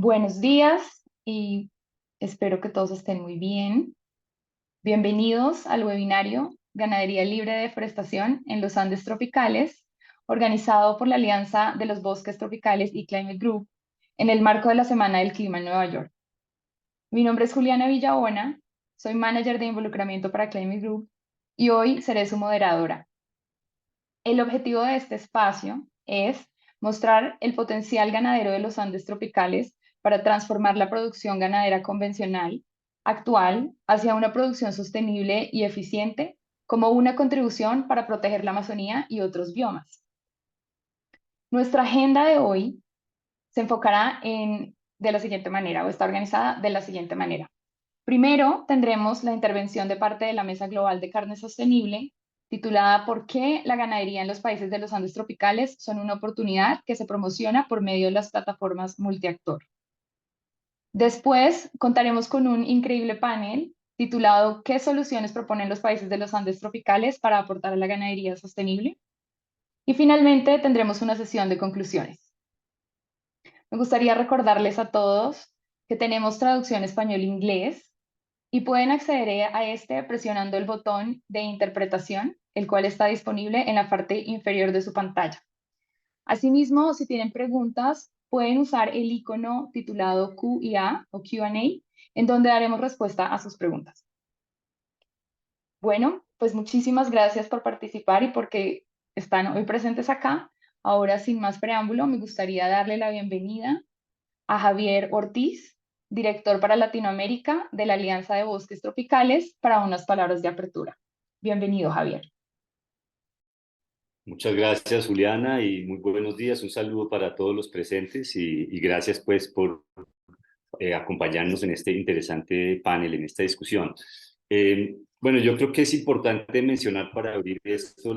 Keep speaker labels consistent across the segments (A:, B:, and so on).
A: Buenos días y espero que todos estén muy bien. Bienvenidos al webinario Ganadería Libre de Deforestación en los Andes Tropicales, organizado por la Alianza de los Bosques Tropicales y Climate Group en el marco de la Semana del Clima en Nueva York. Mi nombre es Juliana Villabona, soy manager de involucramiento para Climate Group y hoy seré su moderadora. El objetivo de este espacio es mostrar el potencial ganadero de los Andes tropicales para transformar la producción ganadera convencional actual hacia una producción sostenible y eficiente como una contribución para proteger la Amazonía y otros biomas. Nuestra agenda de hoy se enfocará de la siguiente manera, o está organizada de la siguiente manera. Primero, tendremos la intervención de parte de la Mesa Global de Carne Sostenible, titulada ¿Por qué la ganadería en los países de los Andes tropicales son una oportunidad que se promociona por medio de las plataformas multiactor? Después, contaremos con un increíble panel titulado ¿Qué soluciones proponen los países de los Andes tropicales para aportar a la ganadería sostenible? Y finalmente, tendremos una sesión de conclusiones. Me gustaría recordarles a todos que tenemos traducción español-inglés y pueden acceder a este presionando el botón de interpretación, el cual está disponible en la parte inferior de su pantalla. Asimismo, si tienen preguntas, pueden usar el icono titulado Q&A o Q&A, en donde daremos respuesta a sus preguntas. Bueno, pues muchísimas gracias por participar y porque están hoy presentes acá. Ahora, sin más preámbulo, me gustaría darle la bienvenida a Javier Ortiz, director para Latinoamérica de la Alianza de Bosques Tropicales, para unas palabras de apertura. Bienvenido, Javier.
B: Muchas gracias, Juliana, y muy buenos días. Un saludo para todos los presentes y gracias pues por acompañarnos en este interesante panel, en esta discusión. Bueno, yo creo que es importante mencionar para abrir esto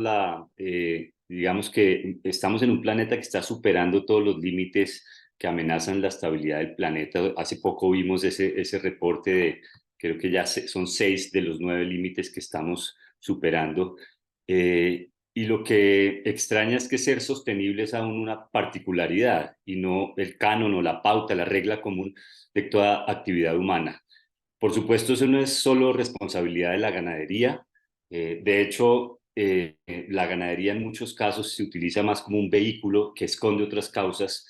B: digamos que estamos en un planeta que está superando todos los límites que amenazan la estabilidad del planeta. Hace poco vimos ese reporte de, creo que ya son 6 de los 9 límites que estamos superando. Y lo que extraña es que ser sostenible es aún una particularidad y no el canon o la pauta, la regla común de toda actividad humana. Por supuesto, eso no es solo responsabilidad de la ganadería. De hecho, la ganadería en muchos casos se utiliza más como un vehículo que esconde otras causas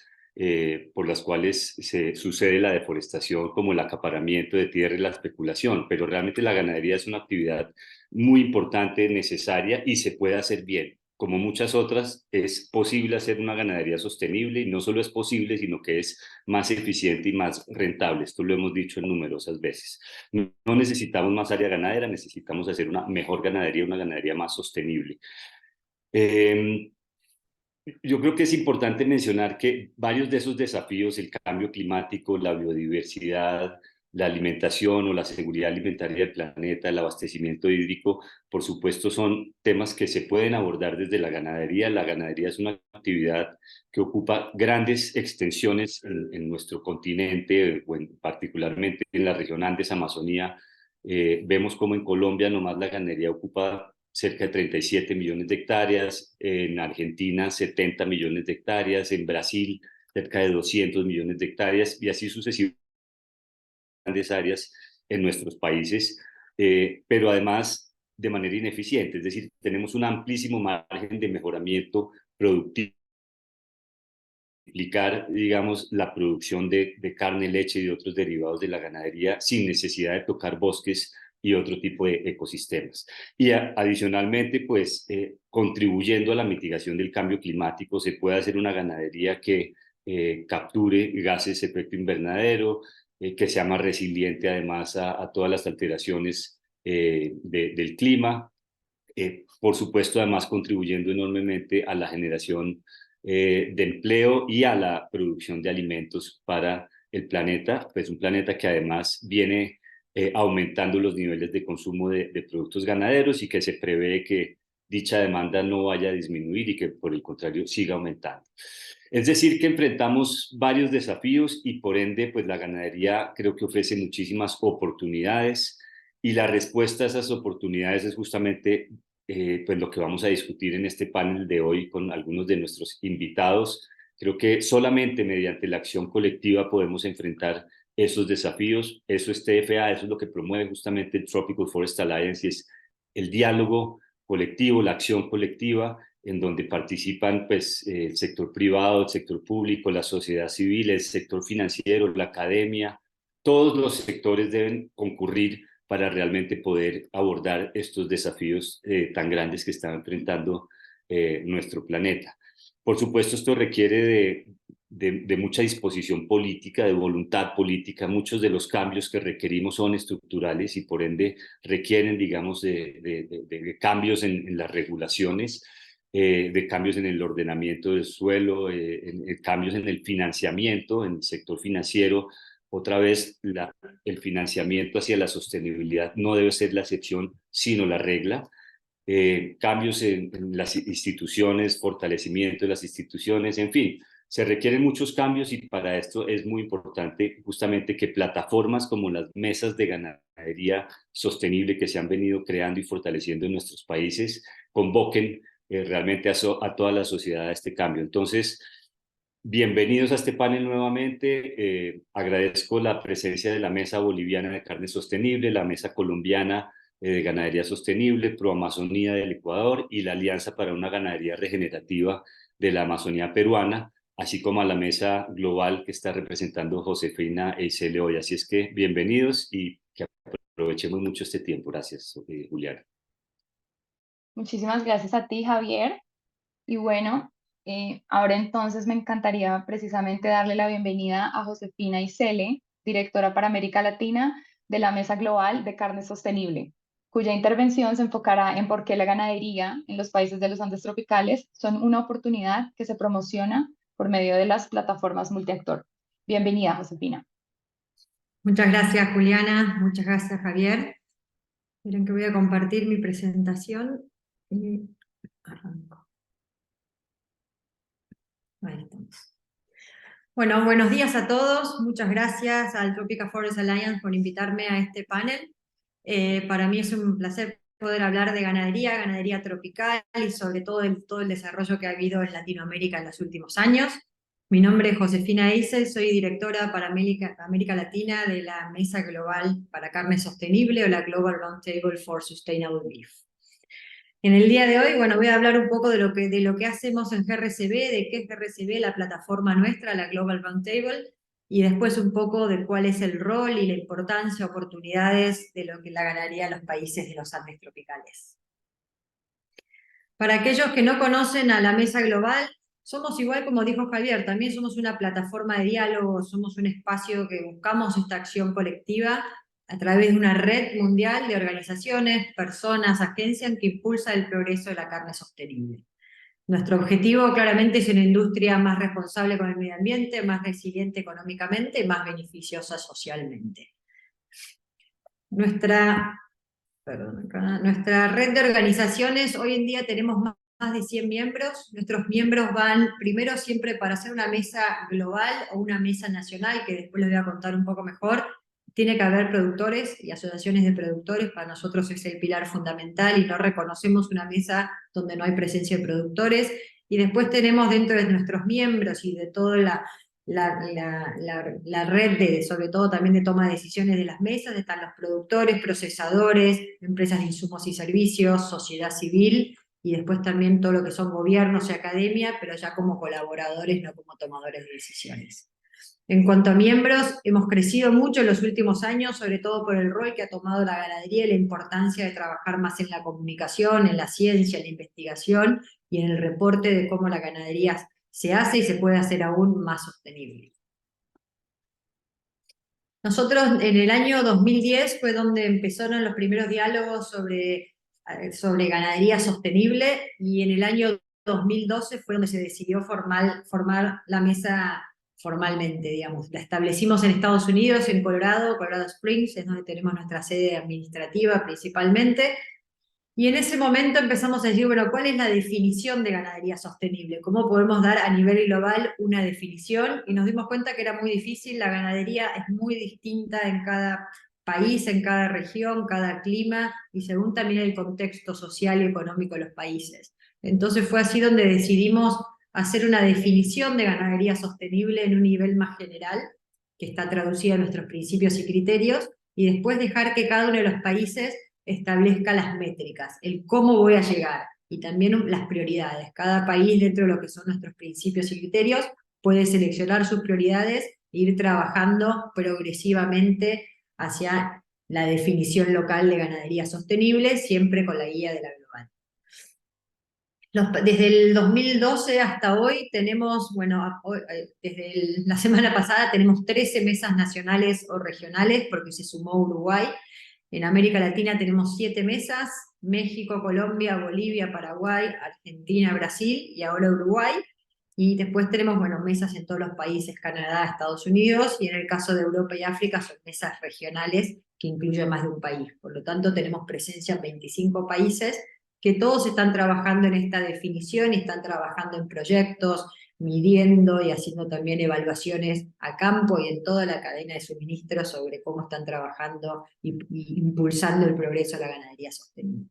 B: por las cuales se sucede la deforestación, como el acaparamiento de tierra y la especulación. Pero realmente la ganadería es una actividad muy importante, necesaria y se puede hacer bien. Como muchas otras, es posible hacer una ganadería sostenible y no solo es posible, sino que es más eficiente y más rentable. Esto lo hemos dicho en numerosas veces. No necesitamos más área ganadera, necesitamos hacer una mejor ganadería, una ganadería más sostenible. Eh, yo creo que es importante mencionar que varios de esos desafíos, el cambio climático, la biodiversidad, la alimentación o la seguridad alimentaria del planeta, el abastecimiento hídrico, por supuesto, son temas que se pueden abordar desde la ganadería. La ganadería es una actividad que ocupa grandes extensiones en nuestro continente, particularmente en la región Andes, Amazonía. Vemos como en Colombia nomás la ganadería ocupa cerca de 37 millones de hectáreas, en Argentina 70 millones de hectáreas, en Brasil cerca de 200 millones de hectáreas y así sucesivamente grandes áreas en nuestros países, pero además de manera ineficiente, es decir, tenemos un amplísimo margen de mejoramiento productivo, multiplicar, digamos, la producción de carne, leche y de otros derivados de la ganadería sin necesidad de tocar bosques y otro tipo de ecosistemas. Y adicionalmente, pues, contribuyendo a la mitigación del cambio climático, se puede hacer una ganadería que capture gases de efecto invernadero, que sea más resiliente además a todas las alteraciones del clima. Por supuesto, además contribuyendo enormemente a la generación de empleo y a la producción de alimentos para el planeta, pues un planeta que además viene aumentando los niveles de consumo de productos ganaderos y que se prevé que dicha demanda no vaya a disminuir y que por el contrario siga aumentando. Es decir, que enfrentamos varios desafíos y por ende, pues la ganadería creo que ofrece muchísimas oportunidades y la respuesta a esas oportunidades es justamente pues lo que vamos a discutir en este panel de hoy con algunos de nuestros invitados. Creo que solamente mediante la acción colectiva podemos enfrentar esos desafíos. Eso es TFA, eso es lo que promueve justamente el Tropical Forest Alliance, y es el diálogo colectivo, la acción colectiva, en donde participan pues, el sector privado, el sector público, la sociedad civil, el sector financiero, la academia. Todos los sectores deben concurrir para realmente poder abordar estos desafíos tan grandes que está enfrentando nuestro planeta. Por supuesto, esto requiere de mucha disposición política, de voluntad política. Muchos de los cambios que requerimos son estructurales y por ende requieren, digamos, de cambios en las regulaciones, de cambios en el ordenamiento del suelo, cambios en el financiamiento, en el sector financiero. Otra vez, el financiamiento hacia la sostenibilidad no debe ser la excepción, sino la regla. Cambios en las instituciones, fortalecimiento de las instituciones, en fin, se requieren muchos cambios y para esto es muy importante justamente que plataformas como las mesas de ganadería sostenible que se han venido creando y fortaleciendo en nuestros países convoquen realmente a toda la sociedad a este cambio. Entonces, bienvenidos a este panel nuevamente. Agradezco la presencia de la Mesa Boliviana de Carne Sostenible, la Mesa Colombiana de Ganadería Sostenible, Proamazonía del Ecuador y la Alianza para una Ganadería Regenerativa de la Amazonía Peruana, así como a la Mesa Global que está representando Josefina e Isele hoy. Así es que bienvenidos y que aprovechemos mucho este tiempo. Gracias, Juliana.
A: Muchísimas gracias a ti, Javier. Y bueno, ahora entonces me encantaría precisamente darle la bienvenida a Josefina Isele, directora para América Latina de la Mesa Global de Carne Sostenible, cuya intervención se enfocará en por qué la ganadería en los países de los Andes tropicales son una oportunidad que se promociona por medio de las plataformas multiactor. Bienvenida, Josefina.
C: Muchas gracias, Juliana. Muchas gracias, Javier. Miren que voy a compartir mi presentación y arranco. Ahí estamos. Bueno, buenos días a todos. Muchas gracias al Tropical Forest Alliance por invitarme a este panel. Para mí es un placer poder hablar de ganadería tropical y sobre todo el desarrollo que ha habido en Latinoamérica en los últimos años. Mi nombre es Josefina Isel, soy directora para América Latina de la Mesa Global para Carne Sostenible o la Global Roundtable for Sustainable Beef. En el día de hoy, bueno, voy a hablar un poco de lo que hacemos en GRCB, de qué es GRCB, la plataforma nuestra, la Global Roundtable, y después un poco de cuál es el rol y la importancia, oportunidades de lo que la ganadería en los países de los Andes tropicales. Para aquellos que no conocen a la Mesa Global, somos igual como dijo Javier, también somos una plataforma de diálogo, somos un espacio que buscamos esta acción colectiva a través de una red mundial de organizaciones, personas, agencias que impulsa el progreso de la carne sostenible. Nuestro objetivo claramente es una industria más responsable con el medio ambiente, más resiliente económicamente y más beneficiosa socialmente. Nuestra red de organizaciones, hoy en día tenemos más de 100 miembros. Nuestros miembros van primero siempre para hacer una mesa global o una mesa nacional, que después les voy a contar un poco mejor. Tiene que haber productores y asociaciones de productores, para nosotros es el pilar fundamental y no reconocemos una mesa donde no hay presencia de productores. Y después tenemos dentro de nuestros miembros y de toda la red sobre todo también de toma de decisiones de las mesas, están los productores, procesadores, empresas de insumos y servicios, sociedad civil, y después también todo lo que son gobiernos y academia, pero ya como colaboradores, no como tomadores de decisiones. En cuanto a miembros, hemos crecido mucho en los últimos años, sobre todo por el rol que ha tomado la ganadería y la importancia de trabajar más en la comunicación, en la ciencia, en la investigación y en el reporte de cómo la ganadería se hace y se puede hacer aún más sostenible. Nosotros en el año 2010 fue donde empezaron los primeros diálogos sobre ganadería sostenible, y en el año 2012 fue donde se decidió formar la mesa formalmente, digamos. La establecimos en Estados Unidos, en Colorado Springs, es donde tenemos nuestra sede administrativa principalmente. Y en ese momento empezamos a decir, bueno, ¿cuál es la definición de ganadería sostenible? ¿Cómo podemos dar a nivel global una definición? Y nos dimos cuenta que era muy difícil, la ganadería es muy distinta en cada país, en cada región, cada clima, y según también el contexto social y económico de los países. Entonces fue así donde decidimos hacer una definición de ganadería sostenible en un nivel más general, que está traducida en nuestros principios y criterios, y después dejar que cada uno de los países establezca las métricas, el cómo voy a llegar, y también las prioridades. Cada país, dentro de lo que son nuestros principios y criterios, puede seleccionar sus prioridades e ir trabajando progresivamente hacia la definición local de ganadería sostenible, siempre con la guía de la global. Desde el 2012 hasta hoy tenemos, bueno, desde la semana pasada tenemos 13 mesas nacionales o regionales, porque se sumó Uruguay. En América Latina tenemos 7 mesas: México, Colombia, Bolivia, Paraguay, Argentina, Brasil y ahora Uruguay. Y después tenemos, bueno, mesas en todos los países: Canadá, Estados Unidos, y en el caso de Europa y África son mesas regionales que incluyen más de un país. Por lo tanto, tenemos presencia en 25 países, que todos están trabajando en esta definición y están trabajando en proyectos, midiendo y haciendo también evaluaciones a campo y en toda la cadena de suministro sobre cómo están trabajando y impulsando el progreso de la ganadería sostenible.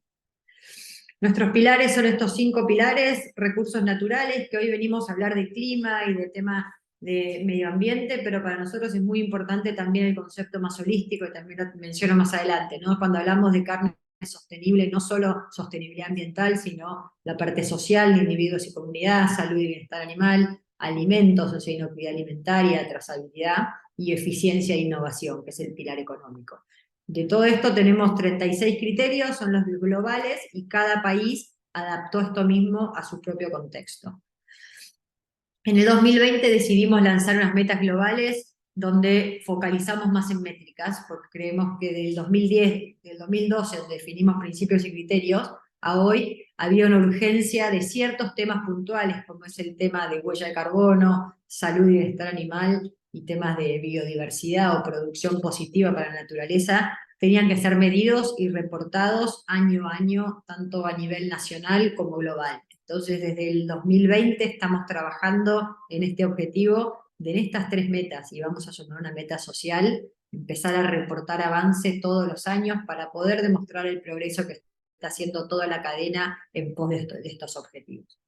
C: Nuestros pilares son estos 5 pilares: recursos naturales, que hoy venimos a hablar de clima y de tema de medio ambiente, pero para nosotros es muy importante también el concepto más holístico, y también lo menciono más adelante, ¿no? Cuando hablamos de carne sostenible, no solo sostenibilidad ambiental, sino la parte social de individuos y comunidad, salud y bienestar animal, alimentos, o sea, inocuidad alimentaria, trazabilidad y eficiencia e innovación, que es el pilar económico. De todo esto tenemos 36 criterios, son los globales, y cada país adaptó esto mismo a su propio contexto. En el 2020 decidimos lanzar unas metas globales donde focalizamos más en métricas, porque creemos que del 2012, donde definimos principios y criterios, a hoy había una urgencia de ciertos temas puntuales, como es el tema de huella de carbono, salud y bienestar animal, y temas de biodiversidad o producción positiva para la naturaleza, tenían que ser medidos y reportados año a año, tanto a nivel nacional como global. Entonces, desde el 2020 estamos trabajando en este objetivo de estas 3 metas, y vamos a sumar una meta social: empezar a reportar avance todos los años para poder demostrar el progreso que está haciendo toda la cadena en pos de estos objetivos.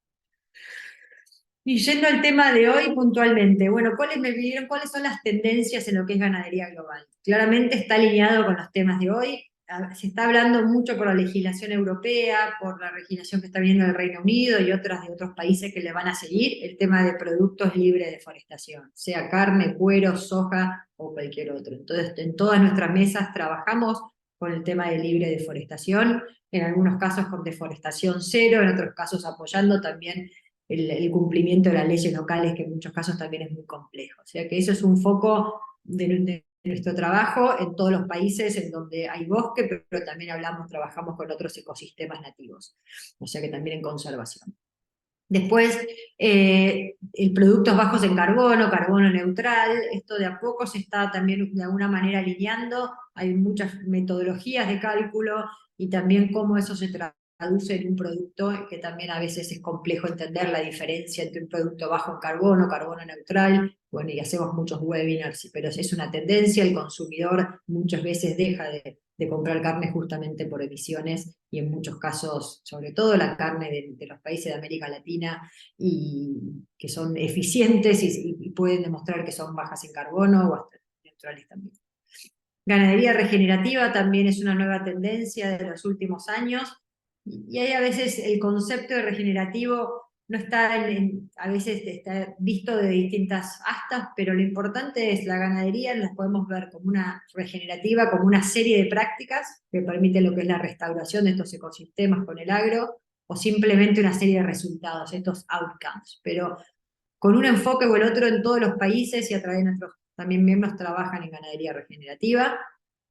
C: Y yendo al tema de hoy puntualmente, bueno, ¿cuáles son las tendencias en lo que es ganadería global? Claramente está alineado con los temas de hoy. Se está hablando mucho por la legislación europea, por la legislación que está viendo el Reino Unido y otras de otros países que le van a seguir, el tema de productos libres de deforestación, sea carne, cuero, soja o cualquier otro. Entonces, en todas nuestras mesas trabajamos con el tema de libre deforestación, en algunos casos con deforestación cero, en otros casos apoyando también el cumplimiento de las leyes locales, que en muchos casos también es muy complejo. O sea que eso es un foco de nuestro trabajo en todos los países en donde hay bosque, pero también trabajamos con otros ecosistemas nativos, o sea que también en conservación. Después, productos bajos en carbono, carbono neutral, esto de a poco se está también de alguna manera alineando, hay muchas metodologías de cálculo, y también cómo eso se traduce en un producto, que también a veces es complejo entender la diferencia entre un producto bajo en carbono, carbono neutral. Bueno, y hacemos muchos webinars, pero es una tendencia: el consumidor muchas veces deja de comprar carne justamente por emisiones, y en muchos casos, sobre todo la carne de los países de América Latina, y que son eficientes y pueden demostrar que son bajas en carbono o hasta neutrales también. Ganadería regenerativa también es una nueva tendencia de los últimos años, y ahí a veces el concepto de regenerativo no está a veces está visto de distintas astas, pero lo importante es la ganadería, la podemos ver como una regenerativa, como una serie de prácticas que permiten lo que es la restauración de estos ecosistemas con el agro, o simplemente una serie de resultados, estos outcomes, pero con un enfoque o el otro en todos los países, y a través de nuestros también miembros trabajan en ganadería regenerativa.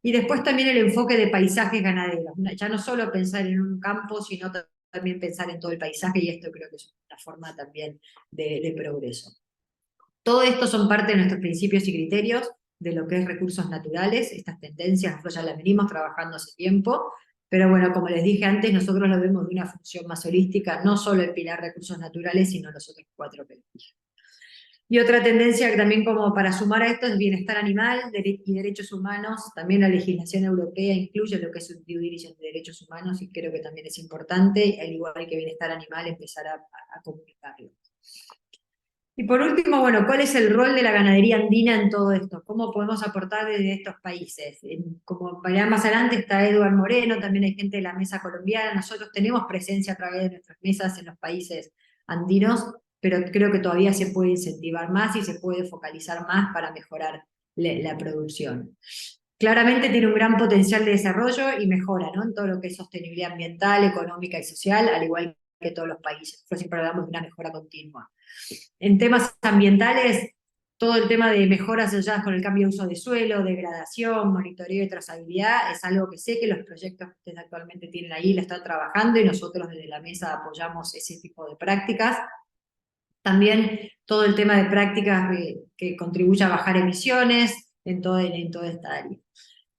C: Y después también el enfoque de paisajes ganaderos, ya no solo pensar en un campo, sino también pensar en todo el paisaje, y esto creo que es una forma también de progreso. Todo esto son parte de nuestros principios y criterios de lo que es recursos naturales. Estas tendencias nosotros ya las venimos trabajando hace tiempo, pero bueno, como les dije antes, nosotros lo vemos de una función más holística, no solo el pilar recursos naturales, sino los otros 4 que les dije. Y otra tendencia que también, como para sumar a esto, es bienestar animal y derechos humanos. También la legislación europea incluye lo que es un due diligence de derechos humanos, y creo que también es importante, al igual que bienestar animal, empezar a comunicarlo. Y por último, bueno, ¿cuál es el rol de la ganadería andina en todo esto? ¿Cómo podemos aportar desde estos países? Como verán más adelante está Eduard Moreno, también hay gente de la mesa colombiana, nosotros tenemos presencia a través de nuestras mesas en los países andinos, pero creo que todavía se puede incentivar más y se puede focalizar más para mejorar la producción. Claramente tiene un gran potencial de desarrollo y mejora, ¿no? En todo lo que es sostenibilidad ambiental, económica y social, al igual que todos los países. Nosotros siempre hablamos de una mejora continua. En temas ambientales, todo el tema de mejoras asociadas con el cambio de uso de suelo, degradación, monitoreo y trazabilidad, es algo que sé que los proyectos que ustedes actualmente tienen ahí la están trabajando y nosotros desde la mesa apoyamos ese tipo de prácticas. También todo el tema de prácticas que contribuye a bajar emisiones en toda esta área.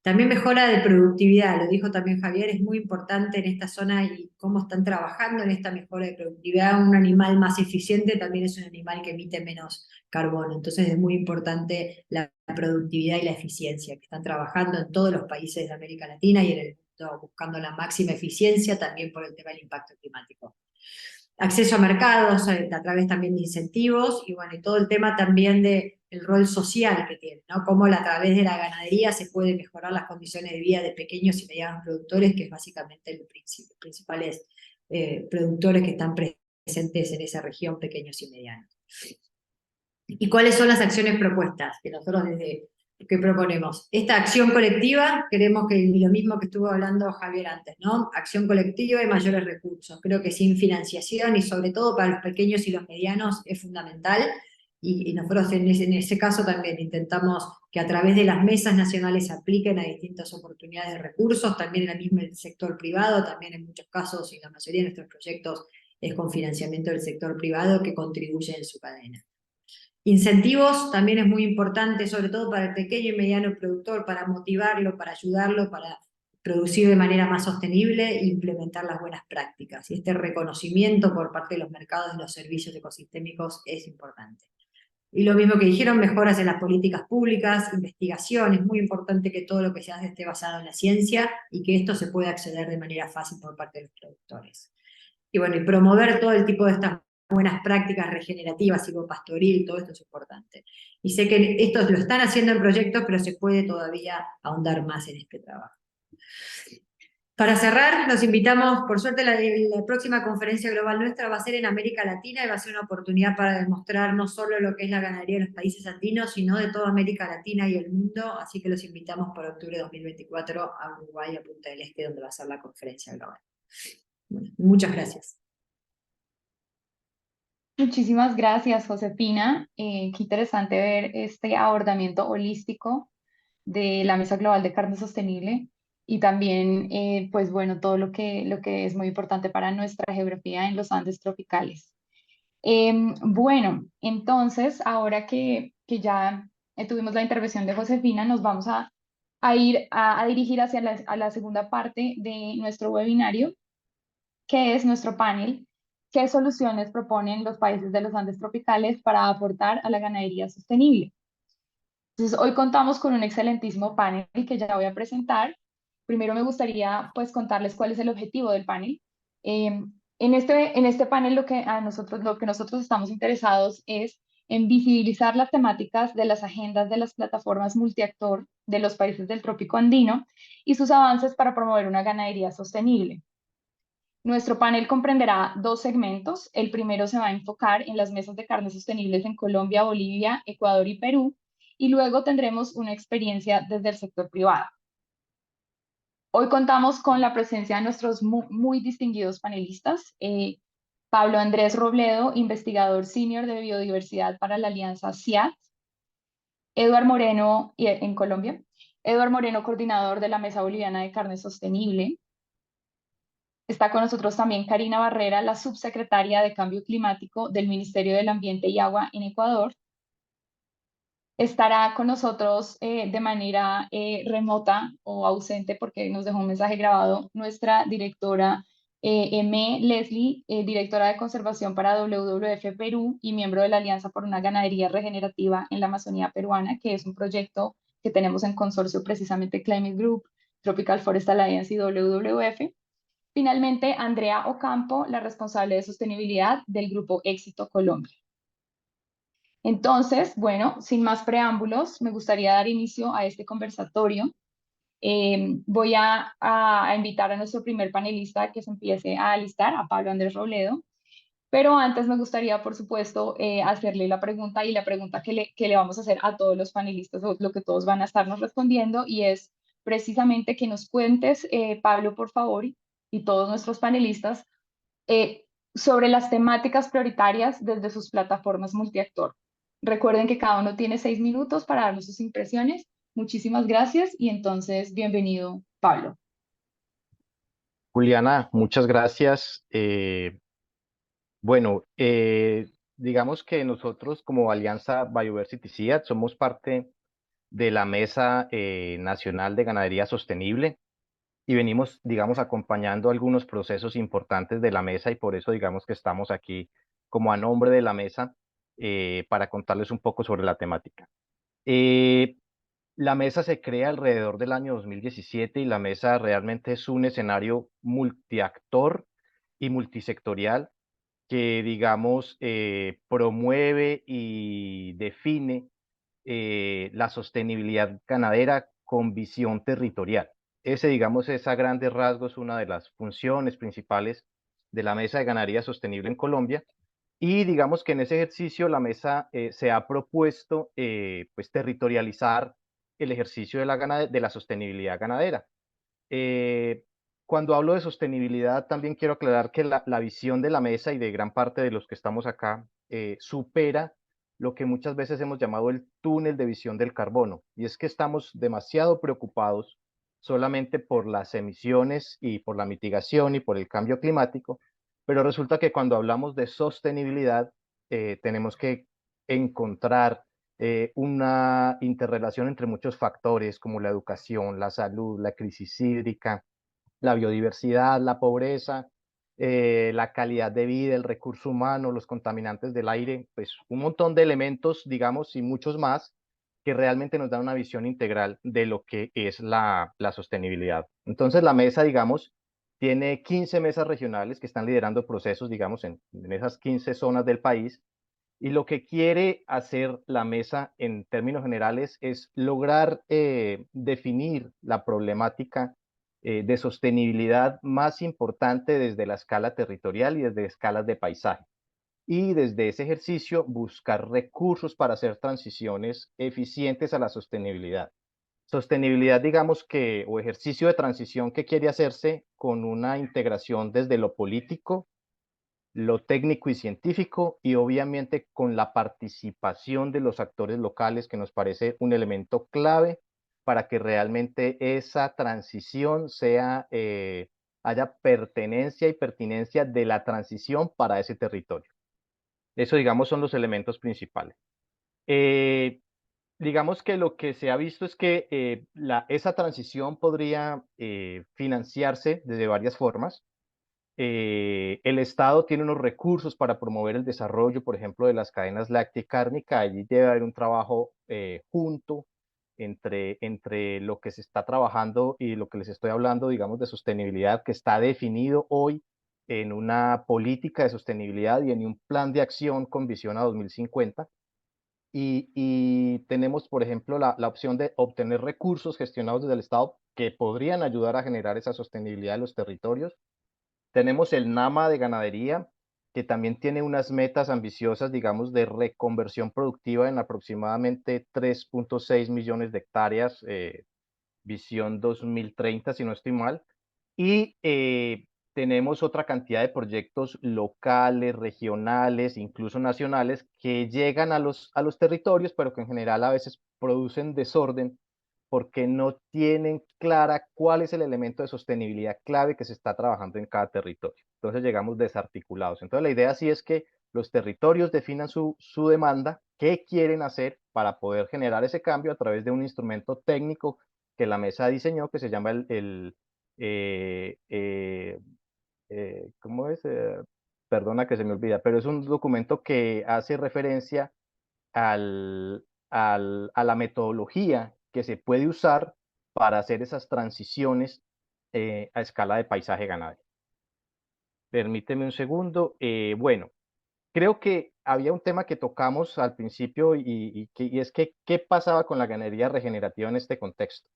C: También mejora de productividad, lo dijo también Javier, es muy importante en esta zona y cómo están trabajando en esta mejora de productividad. Un animal más eficiente también es un animal que emite menos carbono, entonces es muy importante la productividad y la eficiencia, que están trabajando en todos los países de América Latina y en el mundo buscando la máxima eficiencia también por el tema del impacto climático. Acceso a mercados a través también de incentivos y bueno, y todo el tema también del rol social que tiene, ¿no? Cómo a través de la ganadería se puede mejorar las condiciones de vida de pequeños y medianos productores, que es básicamente los principales productores que están presentes en esa región, pequeños y medianos. ¿Y cuáles son las acciones propuestas que nosotros desde que proponemos? Esta acción colectiva, queremos que lo mismo que estuvo hablando Javier antes, ¿no? Acción colectiva y mayores recursos. Creo que sin financiación y sobre todo para los pequeños y los medianos es fundamental. Y nosotros en ese caso también intentamos que a través de las mesas nacionales se apliquen a distintas oportunidades de recursos, también en el mismo sector privado, también en muchos casos y la mayoría de nuestros proyectos es con financiamiento del sector privado que contribuye en su cadena. Incentivos también es muy importante, sobre todo para el pequeño y mediano productor, para motivarlo, para ayudarlo, para producir de manera más sostenible e implementar las buenas prácticas. Y este reconocimiento por parte de los mercados y los servicios ecosistémicos es importante. Y lo mismo que dijeron, mejoras en las políticas públicas, investigación, es muy importante que todo lo que se hace esté basado en la ciencia y que esto se pueda acceder de manera fácil por parte de los productores. Y bueno, y promover todo el tipo de estas buenas prácticas regenerativas, silvopastoril, todo esto es importante. Y sé que esto lo están haciendo en proyectos, pero se puede todavía ahondar más en este trabajo. Para cerrar, los invitamos, por suerte la próxima conferencia global nuestra va a ser en América Latina y va a ser una oportunidad para demostrar no solo lo que es la ganadería en los países andinos, sino de toda América Latina y el mundo, así que los invitamos para octubre de 2024 a Uruguay, a Punta del Este, donde va a ser la conferencia global. Bueno, muchas gracias.
A: Muchísimas gracias, Josefina. Qué interesante ver este abordamiento holístico de la Mesa Global de Carne Sostenible y también, pues bueno, todo lo que es muy importante para nuestra geografía en los Andes tropicales. Bueno, entonces, ahora que ya tuvimos la intervención de Josefina, nos vamos a ir a dirigir hacia a la segunda parte de nuestro webinario, que es nuestro panel. ¿Qué soluciones proponen los países de los Andes tropicales para aportar a la ganadería sostenible? Entonces, hoy contamos con un excelentísimo panel que ya voy a presentar. Primero me gustaría pues contarles cuál es el objetivo del panel. En este panel lo que nosotros estamos interesados es en visibilizar las temáticas de las agendas de las plataformas multiactor de los países del trópico andino y sus avances para promover una ganadería sostenible. Nuestro panel comprenderá dos segmentos. El primero se va a enfocar en las mesas de carnes sostenibles en Colombia, Bolivia, Ecuador y Perú, y luego tendremos una experiencia desde el sector privado. Hoy contamos con la presencia de nuestros muy distinguidos panelistas. Pablo Andrés Robledo, investigador senior de biodiversidad para la Alianza CIAT. Eduard Moreno, en Colombia. Eduard Moreno, coordinador de la Mesa Boliviana de Carne Sostenible. Está con nosotros también Karina Barrera, la subsecretaria de Cambio Climático del Ministerio del Ambiente y Agua en Ecuador. Estará con nosotros de manera remota o ausente porque nos dejó un mensaje grabado nuestra directora M. Leslie, directora de conservación para WWF Perú y miembro de la Alianza por una Ganadería Regenerativa en la Amazonía Peruana, que es un proyecto que tenemos en consorcio precisamente Climate Group, Tropical Forest Alliance y WWF. Finalmente, Andrea Ocampo, la responsable de sostenibilidad del Grupo Éxito Colombia. Entonces, bueno, sin más preámbulos, me gustaría dar inicio a este conversatorio. Voy a invitar a nuestro primer panelista que se empiece a alistar, a Pablo Andrés Robledo. Pero antes me gustaría, por supuesto, hacerle la pregunta y la pregunta que le vamos a hacer a todos los panelistas, o lo que todos van a estarnos respondiendo, y es precisamente que nos cuentes, Pablo, por favor, y todos nuestros panelistas, eh, sobre las temáticas prioritarias desde sus plataformas multiactor. Recuerden que cada uno tiene 6 minutos para darnos sus impresiones. Muchísimas gracias y entonces, bienvenido, Pablo.
D: Juliana, muchas gracias. Bueno, digamos que nosotros como Alianza Biodiversity CIAT somos parte de la Mesa Nacional de Ganadería Sostenible y venimos, digamos, acompañando algunos procesos importantes de la mesa y por eso, digamos, que estamos aquí como a nombre de la mesa para contarles un poco sobre la temática. La mesa se crea alrededor del año 2017 y la mesa realmente es un escenario multiactor y multisectorial que, digamos, promueve y define la sostenibilidad ganadera con visión territorial. Ese, digamos, es a grandes rasgos una de las funciones principales de la Mesa de Ganadería Sostenible en Colombia. Y digamos que en ese ejercicio la mesa se ha propuesto pues territorializar el ejercicio de la sostenibilidad ganadera. Eh, Cuando hablo de sostenibilidad, también quiero aclarar que la visión de la mesa y de gran parte de los que estamos acá supera lo que muchas veces hemos llamado el túnel de visión del carbono. Y es que estamos demasiado preocupados solamente por las emisiones y por la mitigación y por el cambio climático, pero resulta que cuando hablamos de sostenibilidad, tenemos que encontrar una interrelación entre muchos factores como la educación, la salud, la crisis hídrica, la biodiversidad, la pobreza, la calidad de vida, el recurso humano, los contaminantes del aire, pues un montón de elementos, digamos, y muchos más que realmente nos dan una visión integral de lo que es la sostenibilidad. Entonces la mesa, digamos, tiene 15 mesas regionales que están liderando procesos, digamos, en esas 15 zonas del país y lo que quiere hacer la mesa en términos generales es lograr definir la problemática de sostenibilidad más importante desde la escala territorial y desde escalas de paisaje. Y desde ese ejercicio buscar recursos para hacer transiciones eficientes a la sostenibilidad. Sostenibilidad, digamos que, o ejercicio de transición que quiere hacerse con una integración desde lo político, lo técnico y científico y obviamente con la participación de los actores locales, que nos parece un elemento clave para que realmente esa transición sea, haya pertenencia y pertinencia de la transición para ese territorio. Eso, digamos, son los elementos principales. Digamos que lo que se ha visto es que esa transición podría financiarse de varias formas. El Estado tiene unos recursos para promover el desarrollo, por ejemplo, de las cadenas láctea y cárnica. Allí debe haber un trabajo junto entre lo que se está trabajando y lo que les estoy hablando, digamos, de sostenibilidad, que está definido hoy en una política de sostenibilidad y en un plan de acción con visión a 2050. Y tenemos, por ejemplo, la opción de obtener recursos gestionados desde el Estado que podrían ayudar a generar esa sostenibilidad en los territorios. Tenemos el NAMA de ganadería, que también tiene unas metas ambiciosas, digamos, de reconversión productiva en aproximadamente 3.6 millones de hectáreas, visión 2030, si no estoy mal. Y tenemos otra cantidad de proyectos locales, regionales, incluso nacionales, que llegan a los territorios, pero que en general a veces producen desorden porque no tienen clara cuál es el elemento de sostenibilidad clave que se está trabajando en cada territorio. Entonces llegamos desarticulados. Entonces la idea sí es que los territorios definan su demanda, qué quieren hacer para poder generar ese cambio a través de un instrumento técnico que la mesa diseñó, que se llama ¿cómo es? Perdona que se me olvida, pero es un documento que hace referencia a la metodología que se puede usar para hacer esas transiciones a escala de paisaje ganadero. Permíteme un segundo. Bueno, creo que había un tema que tocamos al principio y es que, ¿qué pasaba con la ganadería regenerativa en este contexto?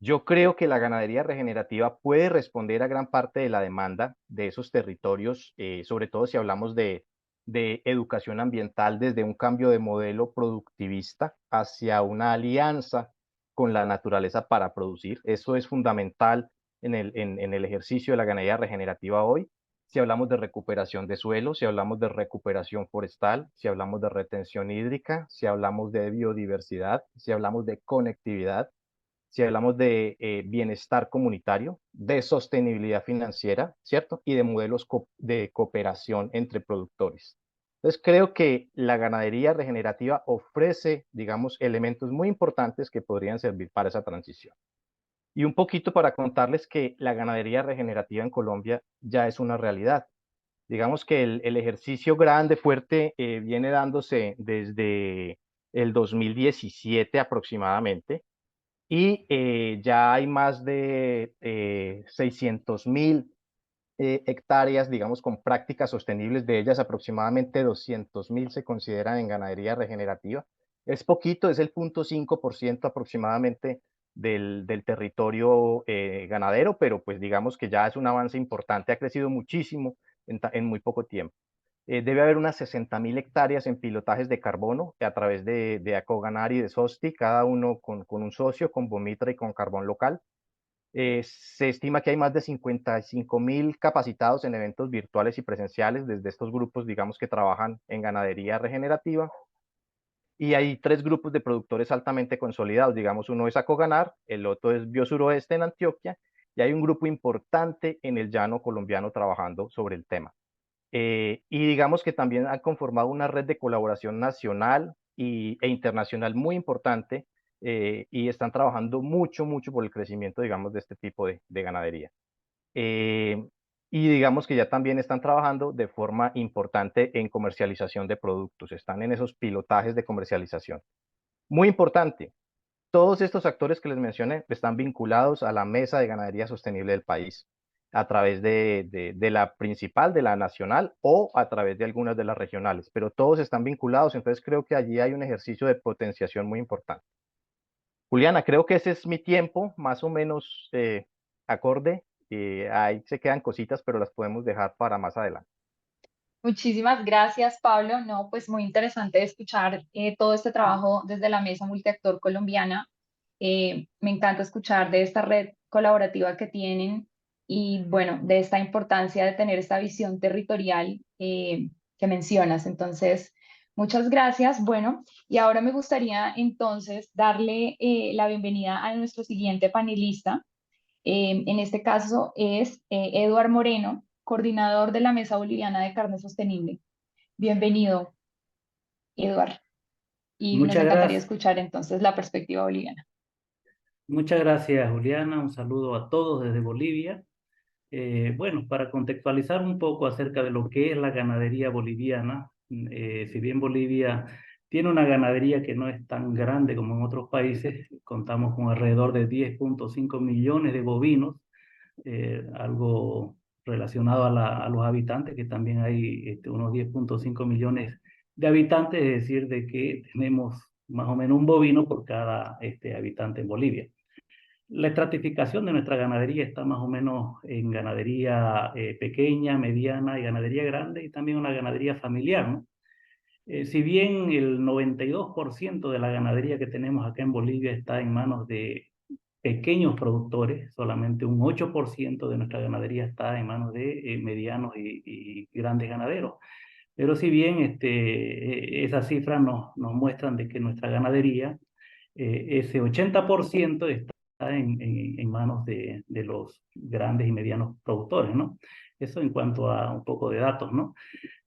D: Yo creo que la ganadería regenerativa puede responder a gran parte de la demanda de esos territorios, sobre todo si hablamos de educación ambiental desde un cambio de modelo productivista hacia una alianza con la naturaleza para producir. Eso es fundamental en el ejercicio de la ganadería regenerativa hoy. Si hablamos de recuperación de suelo, si hablamos de recuperación forestal, si hablamos de retención hídrica, si hablamos de biodiversidad, si hablamos de conectividad, si hablamos de bienestar comunitario, de sostenibilidad financiera, ¿cierto? Y de modelos de cooperación entre productores. Entonces, creo que la ganadería regenerativa ofrece, digamos, elementos muy importantes que podrían servir para esa transición. Y un poquito para contarles que la ganadería regenerativa en Colombia ya es una realidad. Digamos que el ejercicio grande, fuerte, viene dándose desde el 2017 aproximadamente, y ya hay más de 600.000 hectáreas, digamos, con prácticas sostenibles. De ellas aproximadamente 200.000 se consideran en ganadería regenerativa. Es poquito, es el 0.5% aproximadamente del territorio ganadero, pero pues digamos que ya es un avance importante, ha crecido muchísimo en muy poco tiempo. Debe haber unas 60.000 hectáreas en pilotajes de carbono a través de Acoganar y de Sosti, cada uno con un socio, con Bomitra y con carbón local. Se estima que hay más de 55.000 capacitados en eventos virtuales y presenciales desde estos grupos, digamos, que trabajan en ganadería regenerativa. Y hay 3 grupos de productores altamente consolidados, digamos, uno es Acoganar, el otro es Biosuroeste en Antioquia, y hay un grupo importante en el llano colombiano trabajando sobre el tema. Y digamos que también han conformado una red de colaboración nacional e internacional muy importante, y están trabajando mucho, mucho por el crecimiento, digamos, de este tipo de ganadería. Eh, y digamos que ya también están trabajando de forma importante en comercialización de productos, están en esos pilotajes de comercialización. Muy importante, todos estos actores que les mencioné están vinculados a la Mesa de Ganadería Sostenible del país, a través de la principal, de la nacional, o a través de algunas de las regionales, pero todos están vinculados, entonces creo que allí hay un ejercicio de potenciación muy importante. Juliana, creo que ese es mi tiempo, más o menos acorde. Ahí se quedan cositas, pero las podemos dejar para más adelante.
A: Muchísimas gracias, Pablo. No, pues muy interesante escuchar todo este trabajo desde la Mesa Multiactor Colombiana. Me encanta escuchar de esta red colaborativa que tienen y, bueno, de esta importancia de tener esta visión territorial que mencionas. Entonces, muchas gracias. Bueno, y ahora me gustaría entonces darle la bienvenida a nuestro siguiente panelista. En este caso es Eduard Moreno, coordinador de la Mesa Boliviana de Carne Sostenible. Bienvenido, Eduard, y nos
E: Muchas
A: encantaría
E: gracias,
A: escuchar entonces la perspectiva boliviana.
E: muchas gracias, Juliana. Un saludo a todos desde Bolivia. Bueno, para contextualizar un poco acerca de lo que es la ganadería boliviana, si bien Bolivia tiene una ganadería que no es tan grande como en otros países, contamos con alrededor de 10.5 millones de bovinos, algo relacionado a los habitantes, que también hay unos 10.5 millones de habitantes, es decir, de que tenemos más o menos un bovino por cada habitante en Bolivia. La estratificación de nuestra ganadería está más o menos en ganadería pequeña, mediana y ganadería grande, y también una ganadería familiar, ¿no? Si bien el 92% de la ganadería que tenemos acá en Bolivia está en manos de pequeños productores, solamente un 8% de nuestra ganadería está en manos de medianos y grandes ganaderos. Pero si bien esas cifras nos muestran de que nuestra ganadería, ese 80% está en manos de los grandes y medianos productores, ¿no? Eso en cuanto a un poco de datos, ¿no?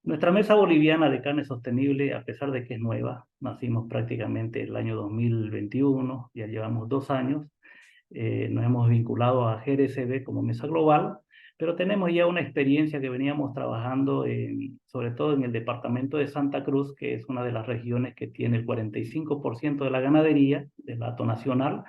E: Nuestra Mesa Boliviana de Carne Sostenible, a pesar de que es nueva, nacimos prácticamente el año 2021, ya llevamos 2 años, nos hemos vinculado a GRSB como Mesa Global, pero tenemos ya una experiencia que veníamos trabajando sobre todo en el departamento de Santa Cruz, que es una de las regiones que tiene el 45% de la ganadería del hato nacional,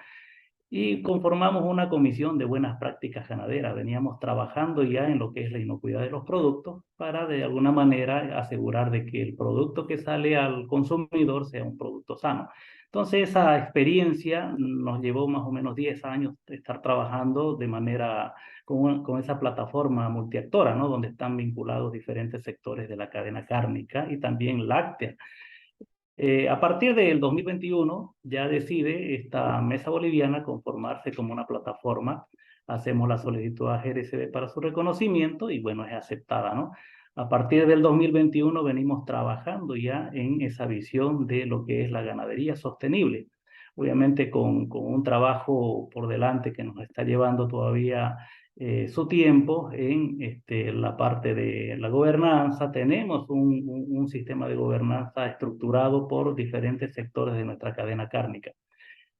E: y conformamos una comisión de buenas prácticas ganaderas. Veníamos trabajando ya en lo que es la inocuidad de los productos para de alguna manera asegurar de que el producto que sale al consumidor sea un producto sano. Entonces esa experiencia nos llevó más o menos 10 años de estar trabajando de manera con esa plataforma multiactora, ¿no? Donde están vinculados diferentes sectores de la cadena cárnica y también láctea. A partir del 2021 ya decide esta mesa boliviana conformarse como una plataforma. Hacemos la solicitud a GRCB para su reconocimiento y bueno, es aceptada, ¿no? A partir del 2021 venimos trabajando ya en esa visión de lo que es la ganadería sostenible. Obviamente con un trabajo por delante que nos está llevando todavía su tiempo en la parte de la gobernanza. Tenemos un sistema de gobernanza estructurado por diferentes sectores de nuestra cadena cárnica.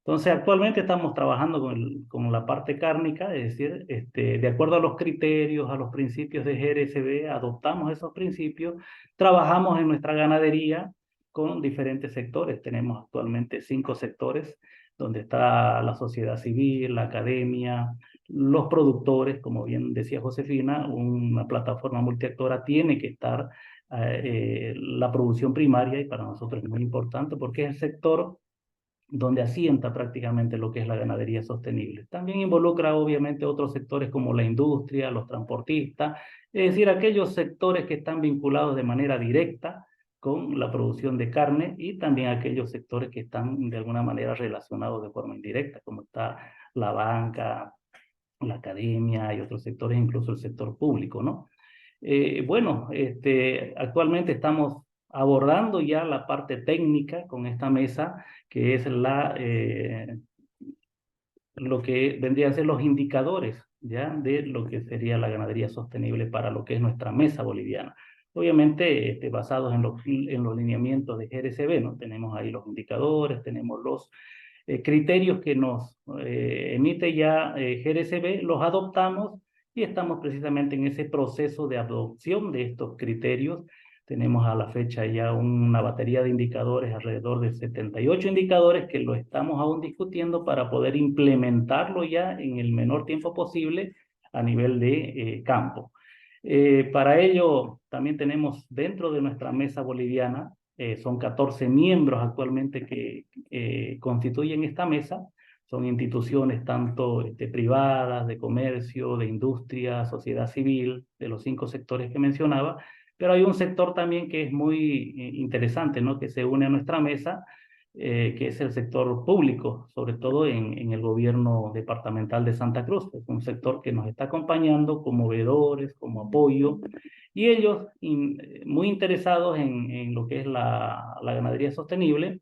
E: Entonces, actualmente estamos trabajando con la parte cárnica, es decir, de acuerdo a los criterios, a los principios de GRSB, adoptamos esos principios, trabajamos en nuestra ganadería con diferentes sectores. Tenemos actualmente 5 sectores, donde está la sociedad civil, la academia, los productores, como bien decía Josefina, una plataforma multiactora tiene que estar la producción primaria, y para nosotros es muy importante porque es el sector donde asienta prácticamente lo que es la ganadería sostenible. También involucra obviamente otros sectores como la industria, los transportistas, es decir, aquellos sectores que están vinculados de manera directa con la producción de carne, y también aquellos sectores que están de alguna manera relacionados de forma indirecta, como está la banca, la academia y otros sectores, incluso el sector público, ¿no? Bueno, actualmente estamos abordando ya la parte técnica con esta mesa, que es lo que vendrían a ser los indicadores ya de lo que sería la ganadería sostenible para lo que es nuestra mesa boliviana. Obviamente basados en los lineamientos de GRCB, ¿no? Tenemos ahí los indicadores, tenemos los criterios que nos emite ya GRCB, los adoptamos y estamos precisamente en ese proceso de adopción de estos criterios. Tenemos a la fecha ya una batería de indicadores, alrededor de 78 indicadores, que lo estamos aún discutiendo para poder implementarlo ya en el menor tiempo posible a nivel de campo. Para ello, también tenemos dentro de nuestra mesa boliviana, son 14 miembros actualmente que constituyen esta mesa. Son instituciones tanto privadas, de comercio, de industria, sociedad civil, de los 5 sectores que mencionaba, pero hay un sector también que es muy interesante, ¿no? Que se une a nuestra mesa, que es el sector público, sobre todo en el gobierno departamental de Santa Cruz. Es un sector que nos está acompañando como veedores, como apoyo, y ellos muy interesados en lo que es la ganadería sostenible.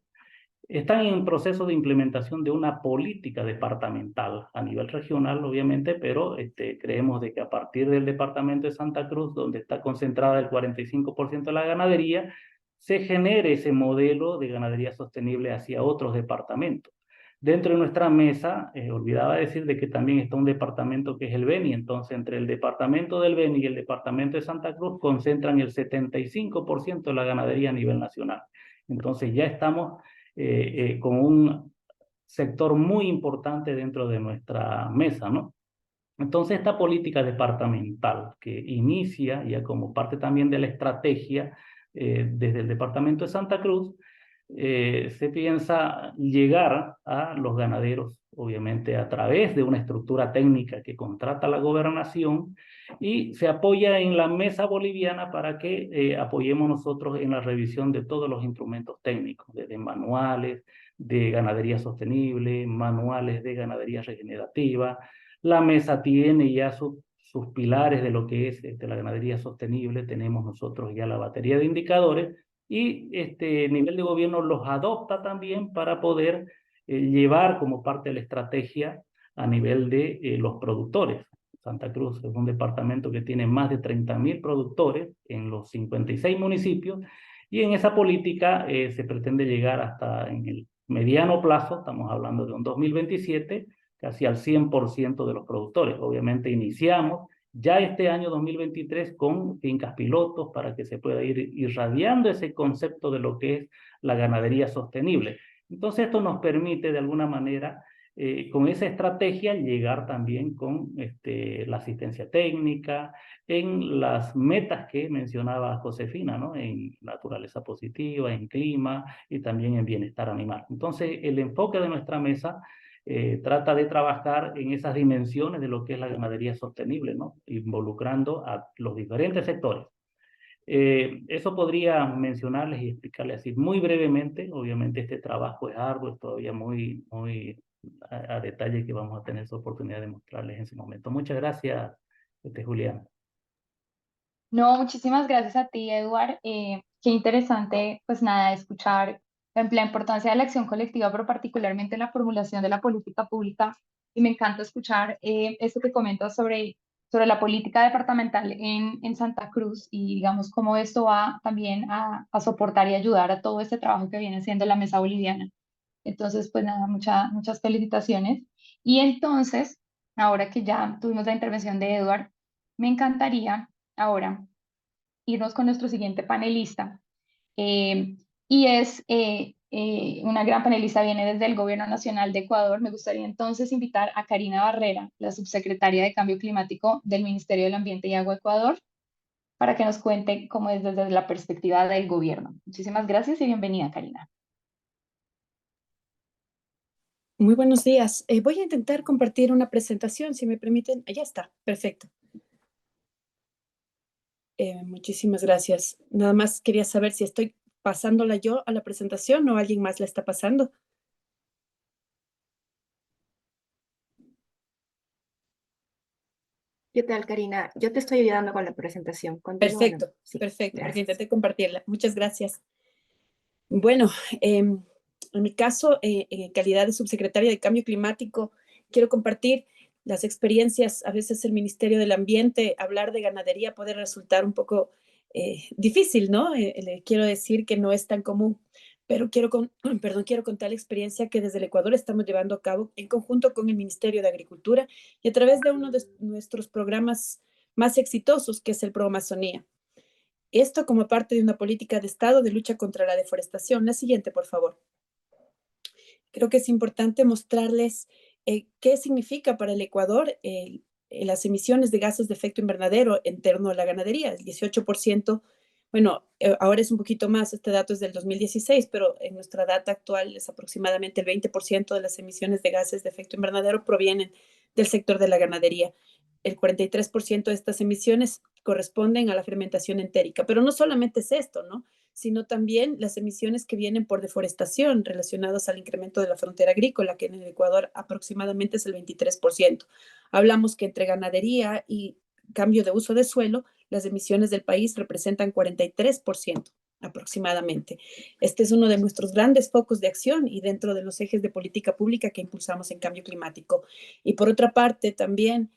E: Están en proceso de implementación de una política departamental a nivel regional, obviamente, pero creemos de que a partir del departamento de Santa Cruz, donde está concentrada el 45% de la ganadería, se genere ese modelo de ganadería sostenible hacia otros departamentos. Dentro de nuestra mesa, olvidaba decir de que también está un departamento que es el Beni. Entonces entre el departamento del Beni y el departamento de Santa Cruz concentran el 75% de la ganadería a nivel nacional. Entonces ya estamos con un sector muy importante dentro de nuestra mesa, ¿no? Entonces esta política departamental que inicia ya como parte también de la estrategia desde el departamento de Santa Cruz, se piensa llegar a los ganaderos, obviamente a través de una estructura técnica que contrata la gobernación, y se apoya en la mesa boliviana para que apoyemos nosotros en la revisión de todos los instrumentos técnicos, desde manuales de ganadería sostenible, manuales de ganadería regenerativa. La mesa tiene ya sus pilares de lo que es la ganadería sostenible. Tenemos nosotros ya la batería de indicadores, y este nivel de gobierno los adopta también para poder llevar como parte de la estrategia a nivel de los productores. Santa Cruz es un departamento que tiene más de 30.000 productores en los 56 municipios, y en esa política se pretende llegar hasta en el mediano plazo, estamos hablando de un 2027, casi al 100% de los productores. Obviamente iniciamos ya este año 2023 con fincas pilotos para que se pueda ir irradiando ese concepto de lo que es la ganadería sostenible. Entonces esto nos permite de alguna manera con esa estrategia llegar también con la asistencia técnica, en las metas que mencionaba Josefina, ¿no? En naturaleza positiva, en clima y también en bienestar animal. Entonces, el enfoque de nuestra mesa trata de trabajar en esas dimensiones de lo que es la ganadería sostenible, ¿no? Involucrando a los diferentes sectores. Eso podría mencionarles y explicarles así muy brevemente. Obviamente este trabajo es arduo, es todavía muy a detalle, que vamos a tener esa oportunidad de mostrarles en ese momento. Muchas gracias, Julián.
A: No, muchísimas gracias a ti, Eduard. Qué interesante, pues nada, escuchar la importancia de la acción colectiva, pero particularmente en la formulación de la política pública. Y me encanta escuchar esto que comentas sobre la política departamental en Santa Cruz y digamos cómo esto va también a soportar y ayudar a todo este trabajo que viene haciendo la Mesa Boliviana. Entonces, pues nada, muchas felicitaciones. Y entonces, ahora que ya tuvimos la intervención de Eduard, me encantaría ahora irnos con nuestro siguiente panelista. Y es una gran panelista, viene desde el Gobierno Nacional de Ecuador. Me gustaría entonces invitar a Karina Barrera, la subsecretaria de Cambio Climático del Ministerio del Ambiente y Agua Ecuador, para que nos cuente cómo es desde la perspectiva del gobierno. Muchísimas gracias y bienvenida, Karina.
F: Muy buenos días. Voy a intentar compartir una presentación, si me permiten. Ya está, perfecto. Muchísimas gracias. Nada más quería saber si estoy pasándola yo a la presentación o alguien más la está pasando.
G: ¿Qué tal, Karina? Yo te estoy ayudando con la presentación. Continúa.
F: Perfecto,
G: Sí,
F: perfecto, porque
G: gracias.
F: intenté compartirla. Muchas gracias. Bueno, en mi caso, en calidad de subsecretaria de Cambio Climático, quiero compartir las experiencias. A veces el Ministerio del Ambiente, hablar de ganadería puede resultar un poco difícil, ¿no? Le quiero decir que no es tan común, pero quiero contar la experiencia que desde el Ecuador estamos llevando a cabo en conjunto con el Ministerio de Agricultura y a través de uno de nuestros programas más exitosos, que es el ProAmazonía. Esto como parte de una política de Estado de lucha contra la deforestación. La siguiente, por favor. Creo que es importante mostrarles qué significa para el Ecuador las emisiones de gases de efecto invernadero en torno a la ganadería. El 18%, bueno, ahora es un poquito más, este dato es del 2016, pero en nuestra data actual es aproximadamente el 20% de las emisiones de gases de efecto invernadero provienen del sector de la ganadería. El 43% de estas emisiones corresponden a la fermentación entérica. Pero no solamente es esto, ¿no? Sino también las emisiones que vienen por deforestación relacionadas al incremento de la frontera agrícola, que en el Ecuador aproximadamente es el 23%. Hablamos que entre ganadería y cambio de uso de suelo, las emisiones del país representan 43% aproximadamente. Este es uno de nuestros grandes focos de acción y dentro de los ejes de política pública que impulsamos en cambio climático. Y por otra parte, también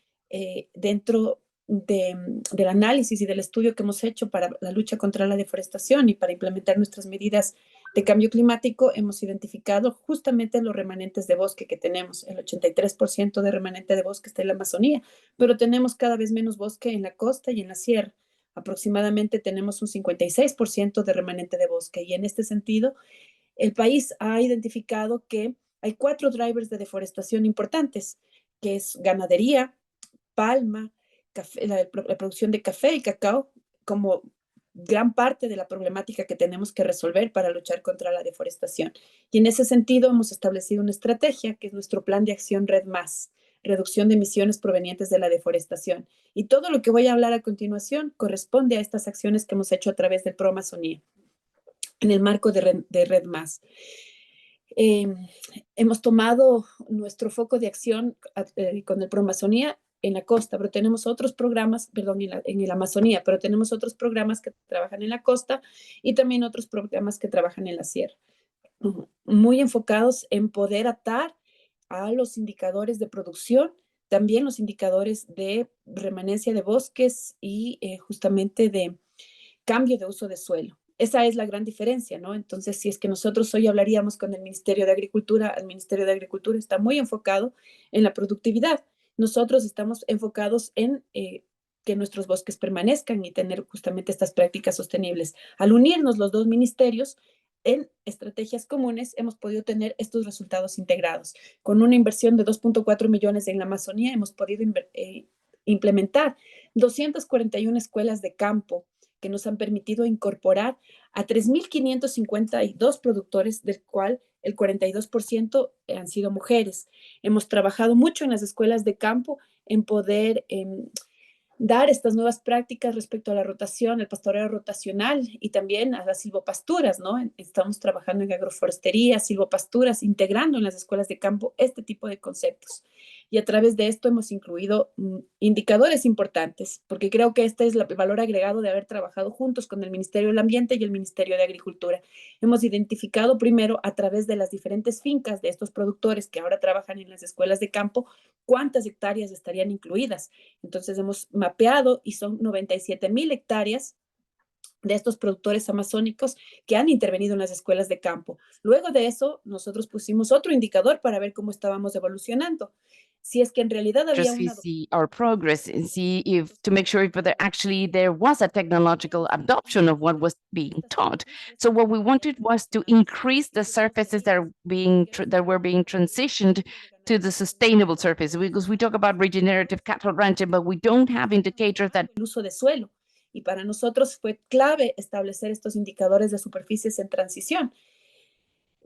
F: dentro del análisis y del estudio que hemos hecho para la lucha contra la deforestación y para implementar nuestras medidas de cambio climático, hemos identificado justamente los remanentes de bosque que tenemos. El 83% de remanente de bosque está en la Amazonía, pero tenemos cada vez menos bosque en la costa y en la sierra. Aproximadamente tenemos un 56% de remanente de bosque y en este sentido, el país ha identificado que hay 4 drivers de deforestación importantes, que es ganadería, palma, café, la producción de café y cacao como gran parte de la problemática que tenemos que resolver para luchar contra la deforestación. Y en ese sentido hemos establecido una estrategia que es nuestro plan de acción Red Más, reducción de emisiones provenientes de la deforestación. Y todo lo que voy a hablar a continuación corresponde a estas acciones que hemos hecho a través del ProAmazonía, en el marco de Red Más. Hemos tomado nuestro foco de acción con el ProAmazonía en la costa, pero tenemos otros programas, perdón, en la Amazonía, pero tenemos otros programas que trabajan en la costa y también otros programas que trabajan en la sierra, muy enfocados en poder atar a los indicadores de producción, también los indicadores de remanencia de bosques y justamente de cambio de uso de suelo. Esa es la gran diferencia, ¿no? Entonces, si es que nosotros hoy hablaríamos con el Ministerio de Agricultura, el Ministerio de Agricultura está muy enfocado en la productividad. Nosotros estamos enfocados en que nuestros bosques permanezcan y tener justamente estas prácticas sostenibles. Al unirnos los dos ministerios, en estrategias comunes hemos podido tener estos resultados integrados. Con una inversión de 2.4 millones en la Amazonía hemos podido implementar 241 escuelas de campo que nos han permitido incorporar a 3.552 productores, del cual el 42% han sido mujeres. Hemos trabajado mucho en las escuelas de campo en poder dar estas nuevas prácticas respecto a la rotación, el pastoreo rotacional y también a las silvopasturas, ¿no? Estamos trabajando en agroforestería, silvopasturas, integrando en las escuelas de campo este tipo de conceptos. Y a través de esto hemos incluido indicadores importantes, porque creo que este es el valor agregado de haber trabajado juntos con el Ministerio del Ambiente y el Ministerio de Agricultura. Hemos identificado primero a través de las diferentes fincas de estos productores que ahora trabajan en las escuelas de campo, cuántas hectáreas estarían incluidas. Entonces hemos mapeado y son 97,000 hectáreas de estos productores amazónicos que han intervenido en las escuelas de campo. Luego de eso, nosotros pusimos otro indicador para ver cómo estábamos evolucionando. Si es que en realidad había
H: we
F: una...
H: see our progress and see if to make sure if there was a technological adoption of what was being taught. So what we wanted was to increase the surfaces that were being transitioned to the sustainable surface, because we talk about regenerative cattle ranching, but we don't have indicators that
F: el uso de suelo. Y para nosotros fue clave establecer estos indicadores de superficies en transición.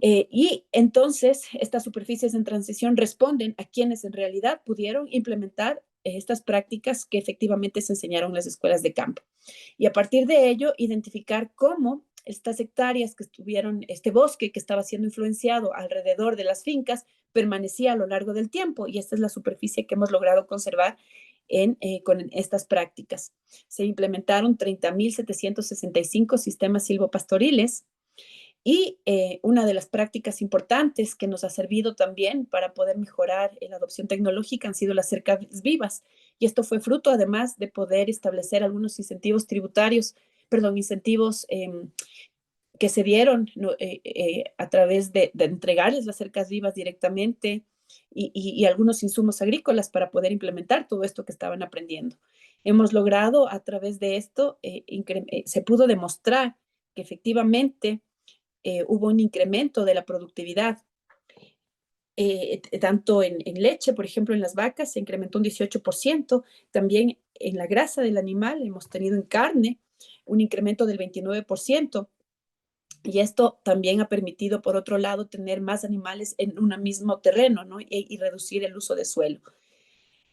F: Y entonces estas superficies en transición responden a quienes en realidad pudieron implementar estas prácticas que efectivamente se enseñaron en las escuelas de campo. Y a partir de ello, identificar cómo estas hectáreas que estuvieron, este bosque que estaba siendo influenciado alrededor de las fincas, permanecía a lo largo del tiempo. Y esta es la superficie que hemos logrado conservar con estas prácticas. Se implementaron 30.765 sistemas silvopastoriles. Y una de las prácticas importantes que nos ha servido también para poder mejorar la adopción tecnológica han sido las cercas vivas. Y esto fue fruto además de poder establecer algunos incentivos tributarios, incentivos que se dieron a través de entregarles las cercas vivas directamente y algunos insumos agrícolas para poder implementar todo esto que estaban aprendiendo. Hemos logrado a través de esto, se pudo demostrar que efectivamente hubo un incremento de la productividad, tanto en leche, por ejemplo, en las vacas se incrementó un 18%, también en la grasa del animal hemos tenido en carne un incremento del 29%, y esto también ha permitido, por otro lado, tener más animales en un mismo terreno, ¿no? y reducir el uso de suelo.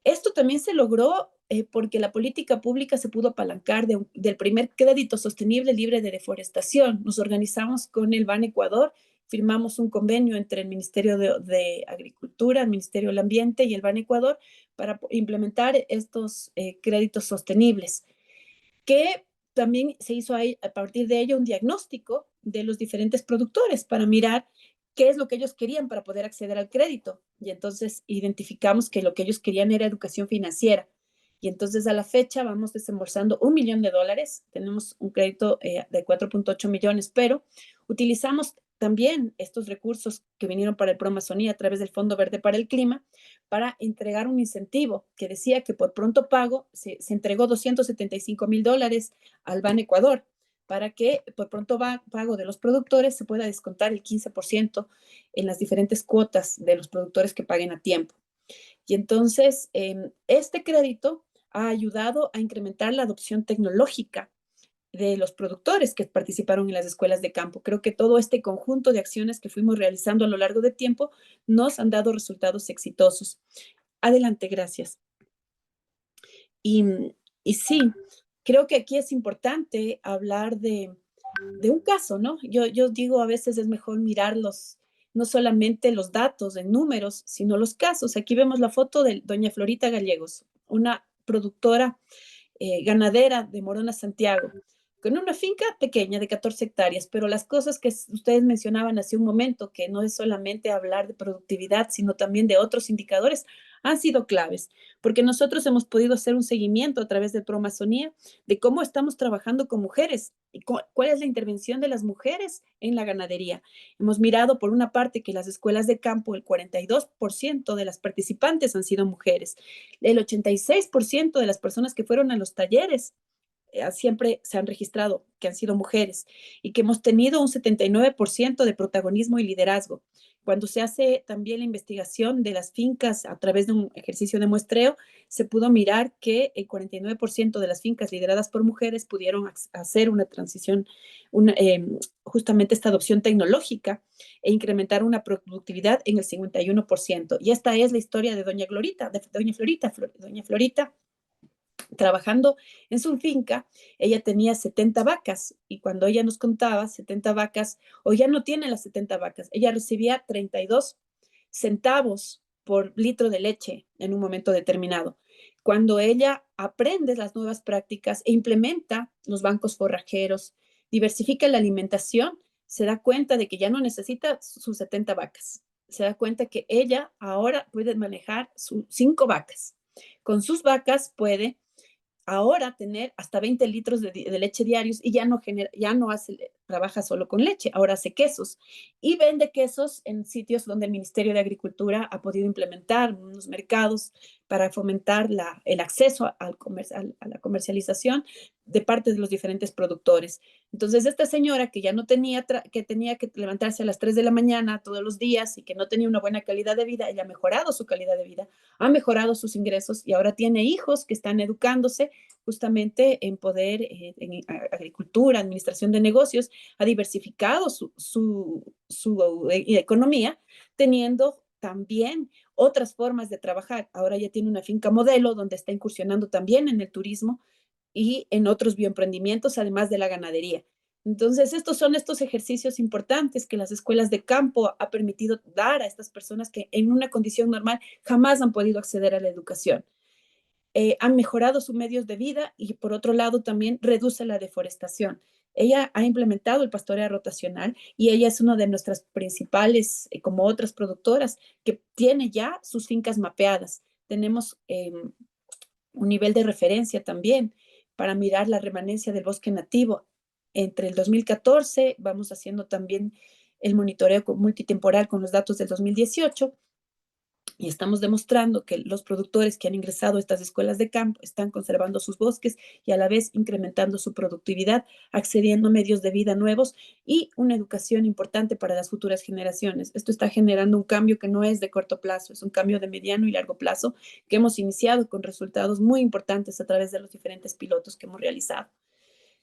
F: Esto también se logró porque la política pública se pudo apalancar del primer crédito sostenible libre de deforestación. Nos organizamos con el Ban Ecuador, firmamos un convenio entre el Ministerio de Agricultura, el Ministerio del Ambiente y el Ban Ecuador para implementar estos créditos sostenibles, que también se hizo a partir de ello un diagnóstico de los diferentes productores para mirar qué es lo que ellos querían para poder acceder al crédito. Y entonces identificamos que lo que ellos querían era educación financiera. Y entonces a la fecha vamos desembolsando $1 millón. Tenemos un crédito de 4.8 millones, pero utilizamos también estos recursos que vinieron para el ProAmazonía a través del Fondo Verde para el Clima para entregar un incentivo que decía que por pronto pago se entregó $275,000 al Ban Ecuador para que por pronto pago de los productores se pueda descontar el 15% en las diferentes cuotas de los productores que paguen a tiempo. Y entonces, este crédito ha ayudado a incrementar la adopción tecnológica de los productores que participaron en las escuelas de campo. Creo que todo este conjunto de acciones que fuimos realizando a lo largo del tiempo nos han dado resultados exitosos. Adelante, gracias. Y sí, creo que aquí es importante hablar de un caso, ¿no? Yo digo a veces es mejor mirar no solamente los datos en números, sino los casos. Aquí vemos la foto de doña Florita Gallegos, una productora ganadera de Morona, Santiago, con una finca pequeña de 14 hectáreas, pero las cosas que ustedes mencionaban hace un momento, que no es solamente hablar de productividad, sino también de otros indicadores, han sido claves, porque nosotros hemos podido hacer un seguimiento a través de ProAmazonía de cómo estamos trabajando con mujeres y cuál es la intervención de las mujeres en la ganadería. Hemos mirado, por una parte, que las escuelas de campo, el 42% de las participantes han sido mujeres, el 86% de las personas que fueron a los talleres siempre se han registrado que han sido mujeres y que hemos tenido un 79% de protagonismo y liderazgo. Cuando se hace también la investigación de las fincas a través de un ejercicio de muestreo, se pudo mirar que el 49% de las fincas lideradas por mujeres pudieron hacer una transición, justamente esta adopción tecnológica e incrementar una productividad en el 51%. Y esta es la historia de doña Florita, Doña Florita, trabajando en su finca, ella tenía 70 vacas y cuando ella nos contaba 70 vacas, o ya no tiene las 70 vacas, ella recibía 32 centavos por litro de leche en un momento determinado. Cuando ella aprende las nuevas prácticas e implementa los bancos forrajeros, diversifica la alimentación, se da cuenta de que ya no necesita sus 70 vacas. Se da cuenta que ella ahora puede manejar sus 5 vacas. Con sus vacas puede ahora tener hasta 20 litros de leche diarios y ya no trabaja solo con leche, ahora hace quesos y vende quesos en sitios donde el Ministerio de Agricultura ha podido implementar unos mercados para fomentar el acceso a la comercialización de parte de los diferentes productores. Entonces, esta señora que ya no tenía que levantarse a las 3 de la mañana todos los días y que no tenía una buena calidad de vida, ella ha mejorado su calidad de vida, ha mejorado sus ingresos y ahora tiene hijos que están educándose justamente en poder, en agricultura, administración de negocios, ha diversificado su economía, teniendo también otras formas de trabajar. Ahora ya tiene una finca modelo donde está incursionando también en el turismo y en otros bioemprendimientos, además de la ganadería. Entonces, estos son estos ejercicios importantes que las escuelas de campo ha permitido dar a estas personas que en una condición normal jamás han podido acceder a la educación. Han mejorado sus medios de vida y por otro lado también reduce la deforestación. Ella ha implementado el pastoreo rotacional y ella es una de nuestras principales, como otras productoras, que tiene ya sus fincas mapeadas. Tenemos un nivel de referencia también para mirar la remanencia del bosque nativo. Entre el 2014 vamos haciendo también el monitoreo multitemporal con los datos del 2018 y estamos demostrando que los productores que han ingresado a estas escuelas de campo están conservando sus bosques y a la vez incrementando su productividad, accediendo a medios de vida nuevos y una educación importante para las futuras generaciones. Esto está generando un cambio que no es de corto plazo, es un cambio de mediano y largo plazo que hemos iniciado con resultados muy importantes a través de los diferentes pilotos que hemos realizado.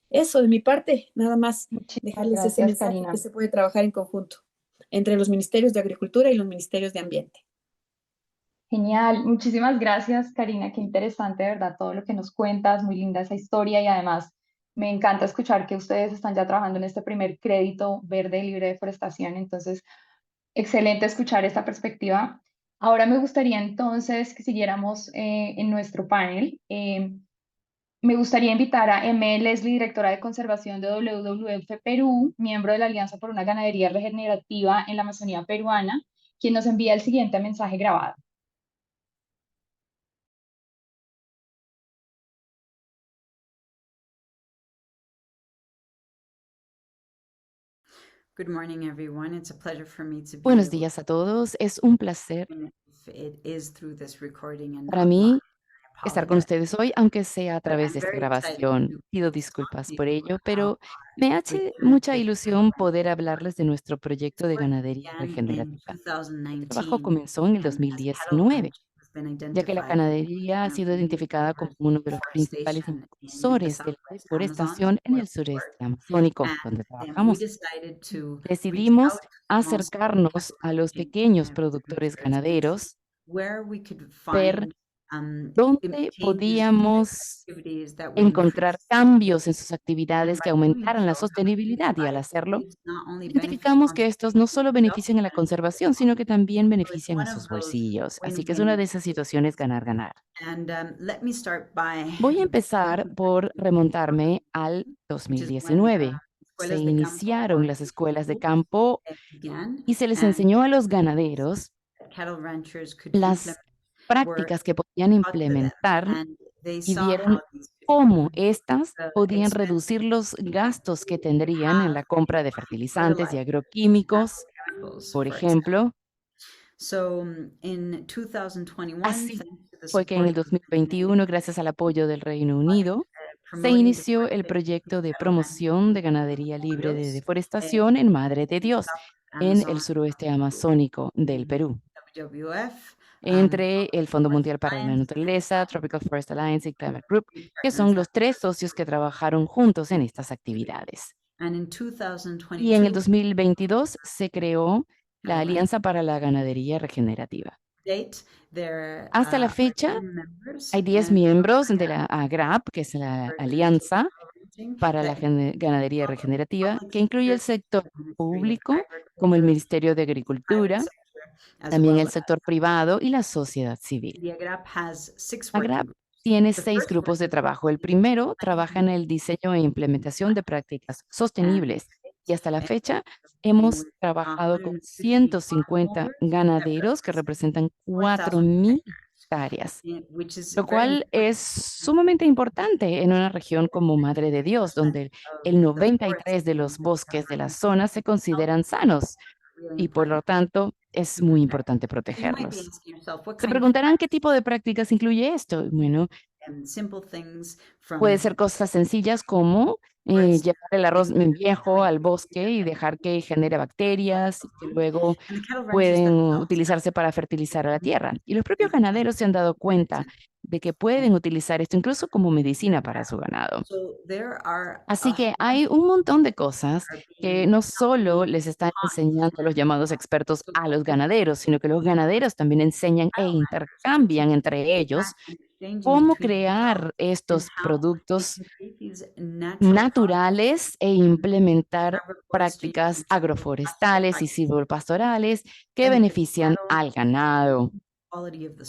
F: Eso de mi parte, nada más dejarles ese mensaje, Karina, que se puede trabajar en conjunto entre los ministerios de Agricultura y los ministerios de Ambiente.
A: Genial, muchísimas gracias, Karina, qué interesante, de verdad, todo lo que nos cuentas, muy linda esa historia y además me encanta escuchar que ustedes están ya trabajando en este primer crédito verde libre de deforestación, entonces, excelente escuchar esta perspectiva. Ahora me gustaría entonces que siguiéramos en nuestro panel. Me gustaría invitar a M. Leslie, directora de conservación de WWF Perú, miembro de la Alianza por una Ganadería Regenerativa en la Amazonía peruana, quien nos envía el siguiente mensaje grabado.
H: Buenos días a todos. Es un placer para mí estar con ustedes hoy, aunque sea a través de esta grabación. Pido disculpas por ello, pero me hace mucha ilusión poder hablarles de nuestro proyecto de ganadería regenerativa. El trabajo comenzó en el 2019, ya que la ganadería ha sido identificada como uno de los principales impulsores de la deforestación en el sureste amazónico, donde trabajamos. Decidimos acercarnos a los pequeños productores ganaderos, ver dónde podíamos encontrar cambios en sus actividades que aumentaran la sostenibilidad y al hacerlo, identificamos que estos no solo benefician a la conservación, sino que también benefician a sus bolsillos. Así que es una de esas situaciones ganar-ganar. Voy a empezar por remontarme al 2019. Se iniciaron las escuelas de campo y se les enseñó a los ganaderos las prácticas que podían implementar y vieron cómo éstas podían reducir los gastos que tendrían en la compra de fertilizantes y agroquímicos, por ejemplo. Así fue que en el 2021, gracias al apoyo del Reino Unido, se inició el proyecto de promoción de ganadería libre de deforestación en Madre de Dios, en el suroeste amazónico del Perú, entre el Fondo Mundial para la Naturaleza, Tropical Forest Alliance y Climate Group, que son los tres socios que trabajaron juntos en estas actividades. Y en el 2022 se creó la Alianza para la Ganadería Regenerativa. Hasta la fecha, hay 10 miembros de la AGRAP, que es la Alianza para la Ganadería Regenerativa, que incluye el sector público, como el Ministerio de Agricultura, también el sector privado y la sociedad civil. AGRAP tiene 6 grupos de trabajo. El primero trabaja en el diseño e implementación de prácticas sostenibles y hasta la fecha hemos trabajado con 150 ganaderos que representan 4,000 hectáreas, lo cual es sumamente importante en una región como Madre de Dios, donde el 93% de los bosques de la zona se consideran sanos y por lo tanto es muy importante protegerlos. Se preguntarán qué tipo de prácticas incluye esto. Bueno, puede ser cosas sencillas como llevar el arroz viejo al bosque y dejar que genere bacterias y que luego pueden utilizarse para fertilizar a la tierra. Y los propios ganaderos se han dado cuenta de que pueden utilizar esto incluso como medicina para su ganado. Así que hay un montón de cosas que no solo les están enseñando los llamados expertos a los ganaderos, sino que los ganaderos también enseñan e intercambian entre ellos cómo crear estos productos naturales e implementar prácticas agroforestales y silvopastorales que benefician al ganado,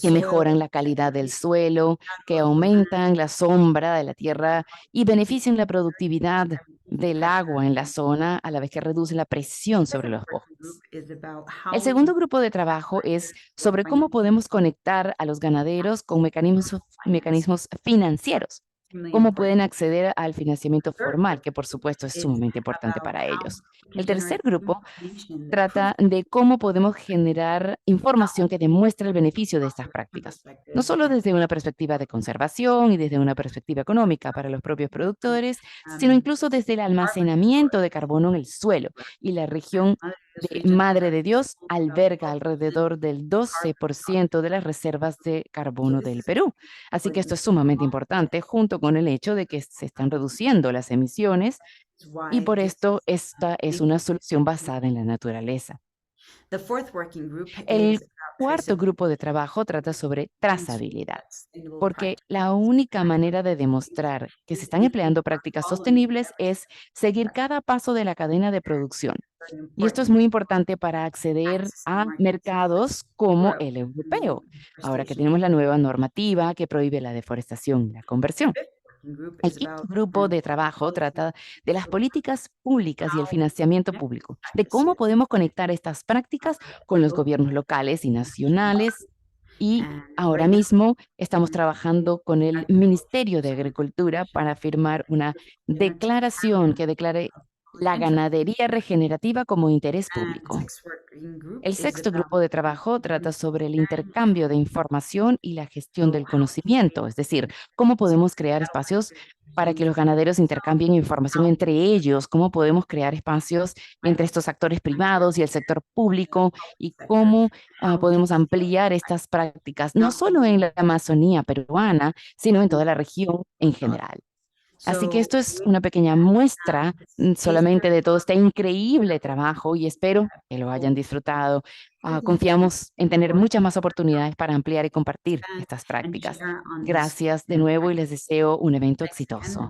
H: que mejoran la calidad del suelo, que aumentan la sombra de la tierra y benefician la productividad del agua en la zona, a la vez que reducen la presión sobre los bosques. El segundo grupo de trabajo es sobre cómo podemos conectar a los ganaderos con mecanismos financieros. Cómo pueden acceder al financiamiento formal, que por supuesto es sumamente importante para ellos. El tercer grupo trata de cómo podemos generar información que demuestre el beneficio de estas prácticas, no solo desde una perspectiva de conservación y desde una perspectiva económica para los propios productores, sino incluso desde el almacenamiento de carbono en el suelo. Y la región de Madre de Dios alberga alrededor del 12% de las reservas de carbono del Perú. Así que esto es sumamente importante, junto con el hecho de que se están reduciendo las emisiones y por esto esta es una solución basada en la naturaleza. El cuarto grupo de trabajo trata sobre trazabilidad, porque la única manera de demostrar que se están empleando prácticas sostenibles es seguir cada paso de la cadena de producción. Y esto es muy importante para acceder a mercados como el europeo, ahora que tenemos la nueva normativa que prohíbe la deforestación y la conversión. El quinto grupo de trabajo trata de las políticas públicas y el financiamiento público, de cómo podemos conectar estas prácticas con los gobiernos locales y nacionales. Y ahora mismo estamos trabajando con el Ministerio de Agricultura para firmar una declaración que declare la ganadería regenerativa como interés público. El sexto grupo de trabajo trata sobre el intercambio de información y la gestión del conocimiento, es decir, cómo podemos crear espacios para que los ganaderos intercambien información entre ellos, cómo podemos crear espacios entre estos actores privados y el sector público y cómo podemos ampliar estas prácticas, no solo en la Amazonía peruana, sino en toda la región en general. Así que esto es una pequeña muestra solamente de todo este increíble trabajo y espero que lo hayan disfrutado. Confiamos en tener muchas más oportunidades para ampliar y compartir estas prácticas. Gracias de nuevo y les deseo un evento exitoso.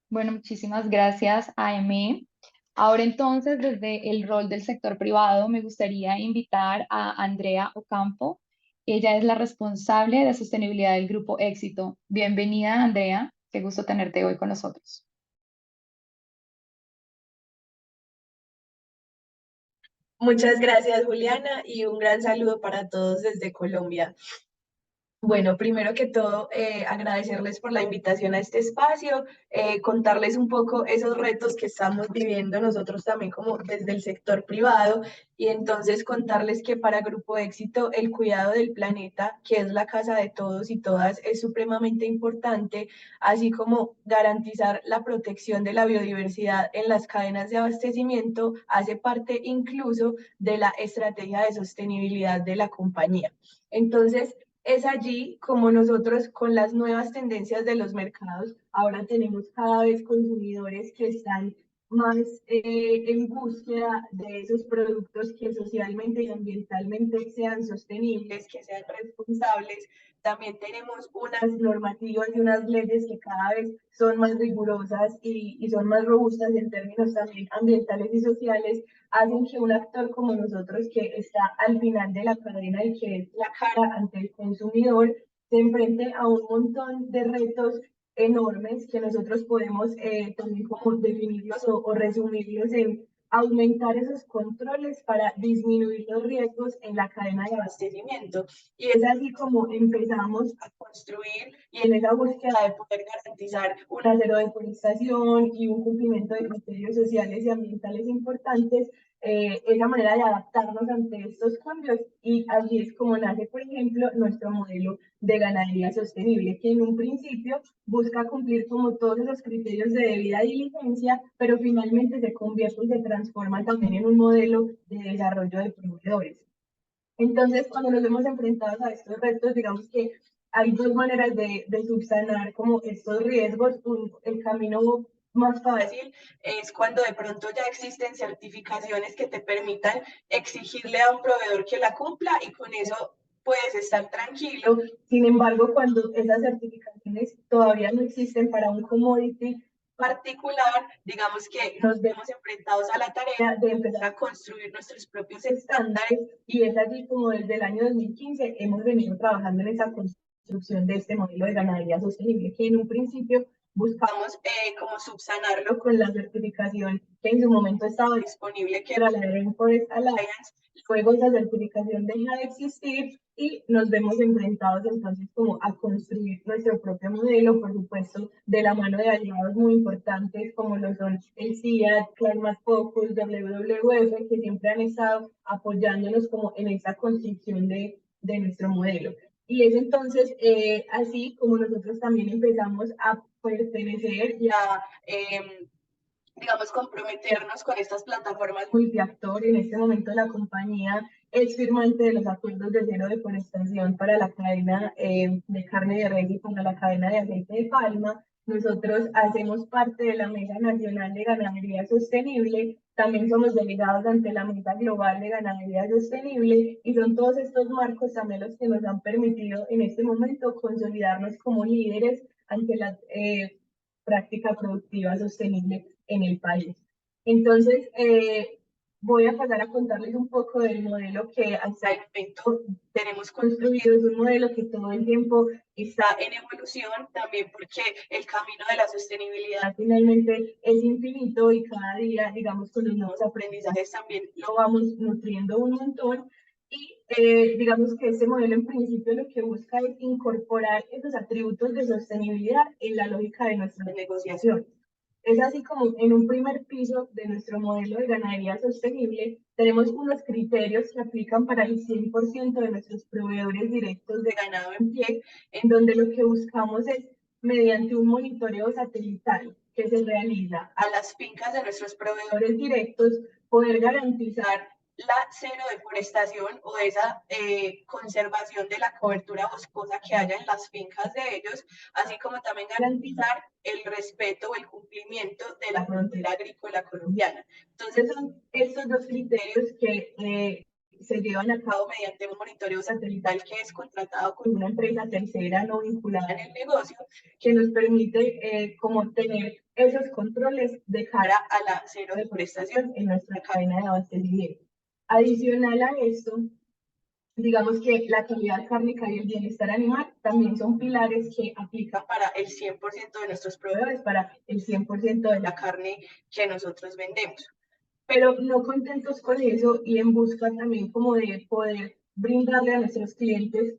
A: Bueno, muchísimas gracias, Aimee. Ahora entonces, desde el rol del sector privado, me gustaría invitar a Andrea Ocampo. Ella es la responsable de sostenibilidad del Grupo Éxito. Bienvenida, Andrea. Qué gusto tenerte hoy con nosotros.
I: Muchas gracias, Juliana, y un gran saludo para todos desde Colombia. Bueno, primero que todo, agradecerles por la invitación a este espacio, contarles un poco esos retos que estamos viviendo nosotros también como desde el sector privado y entonces contarles que para Grupo Éxito el cuidado del planeta, que es la casa de todos y todas, es supremamente importante, así como garantizar la protección de la biodiversidad en las cadenas de abastecimiento hace parte incluso de la estrategia de sostenibilidad de la compañía. Entonces, es allí como nosotros con las nuevas tendencias de los mercados, ahora tenemos cada vez consumidores que están más en búsqueda de esos productos que socialmente y ambientalmente sean sostenibles, que sean responsables. También tenemos unas normativas y unas leyes que cada vez son más rigurosas y son más robustas en términos también ambientales y sociales, hacen que un actor como nosotros, que está al final de la cadena y que es la cara ante el consumidor, se enfrente a un montón de retos enormes que nosotros podemos también como definirlos o resumirlos en aumentar esos controles para disminuir los riesgos en la cadena de abastecimiento. Y es así como empezamos a construir y en esa búsqueda de poder garantizar una cero deforestación y un cumplimiento de criterios sociales y ambientales importantes, esa manera de adaptarnos ante estos cambios y así es como nace, por ejemplo, nuestro modelo de ganadería sostenible, que en un principio busca cumplir como todos esos criterios de debida diligencia, pero finalmente se convierte y se transforma también en un modelo de desarrollo de proveedores. Entonces, cuando nos hemos enfrentado a estos retos, digamos que hay dos maneras de subsanar como estos riesgos. El camino más fácil es cuando de pronto ya existen certificaciones que te permitan exigirle a un proveedor que la cumpla y con eso puedes estar tranquilo. Sin embargo, cuando esas certificaciones todavía no existen para un commodity particular, digamos que nos vemos enfrentados a la tarea de empezar a construir nuestros propios estándares y es allí como desde el año 2015 hemos venido trabajando en esa construcción de este modelo de ganadería sostenible, que en un principio buscamos como subsanarlo con la certificación que en su momento estaba disponible, que era la Rainforest Alliance. Luego esa certificación deja de existir y nos vemos enfrentados entonces como a construir nuestro propio modelo, por supuesto, de la mano de aliados muy importantes como lo son el CIAT, Climate Focus, WWF, que siempre han estado apoyándonos como en esa construcción de nuestro modelo. Y es entonces así como nosotros también empezamos a pertenecer y a digamos, comprometernos con estas plataformas multiactor. En este momento la compañía es firmante de los acuerdos de cero deforestación para la cadena de carne de res y para la cadena de aceite de palma. Nosotros hacemos parte de la Mesa Nacional de Ganadería Sostenible, también somos delegados ante la Mesa Global de Ganadería Sostenible y son todos estos marcos también los que nos han permitido en este momento consolidarnos como líderes ante la práctica productiva sostenible en el país. Entonces, voy a pasar a contarles un poco del modelo que hasta el momento tenemos construido. Es un modelo que todo el tiempo está en evolución, también porque el camino de la sostenibilidad finalmente es infinito y cada día, digamos, con los nuevos aprendizajes también lo vamos nutriendo un montón. Y digamos que este modelo en principio lo que busca es incorporar esos atributos de sostenibilidad en la lógica de nuestras negociaciones. Es así como en un primer piso de nuestro modelo de ganadería sostenible tenemos unos criterios que aplican para el 100% de nuestros proveedores directos de ganado en pie, en donde lo que buscamos es, mediante un monitoreo satelital que se realiza a las fincas de nuestros proveedores directos, poder garantizar la cero deforestación o esa conservación de la cobertura boscosa que haya en las fincas de ellos, así como también garantizar el respeto o el cumplimiento de la frontera agrícola colombiana. Entonces son estos dos criterios que se llevan a cabo mediante un monitoreo satelital que es contratado con una empresa tercera no vinculada en el negocio, que nos permite como tener esos controles de cara a la cero deforestación en nuestra cadena de abastecimiento. Adicional a esto, digamos que la calidad cárnica y el bienestar animal también son pilares que aplican para el 100% de nuestros proveedores, para el 100% de la carne que nosotros vendemos. Pero no contentos con eso y en busca también como de poder brindarle a nuestros clientes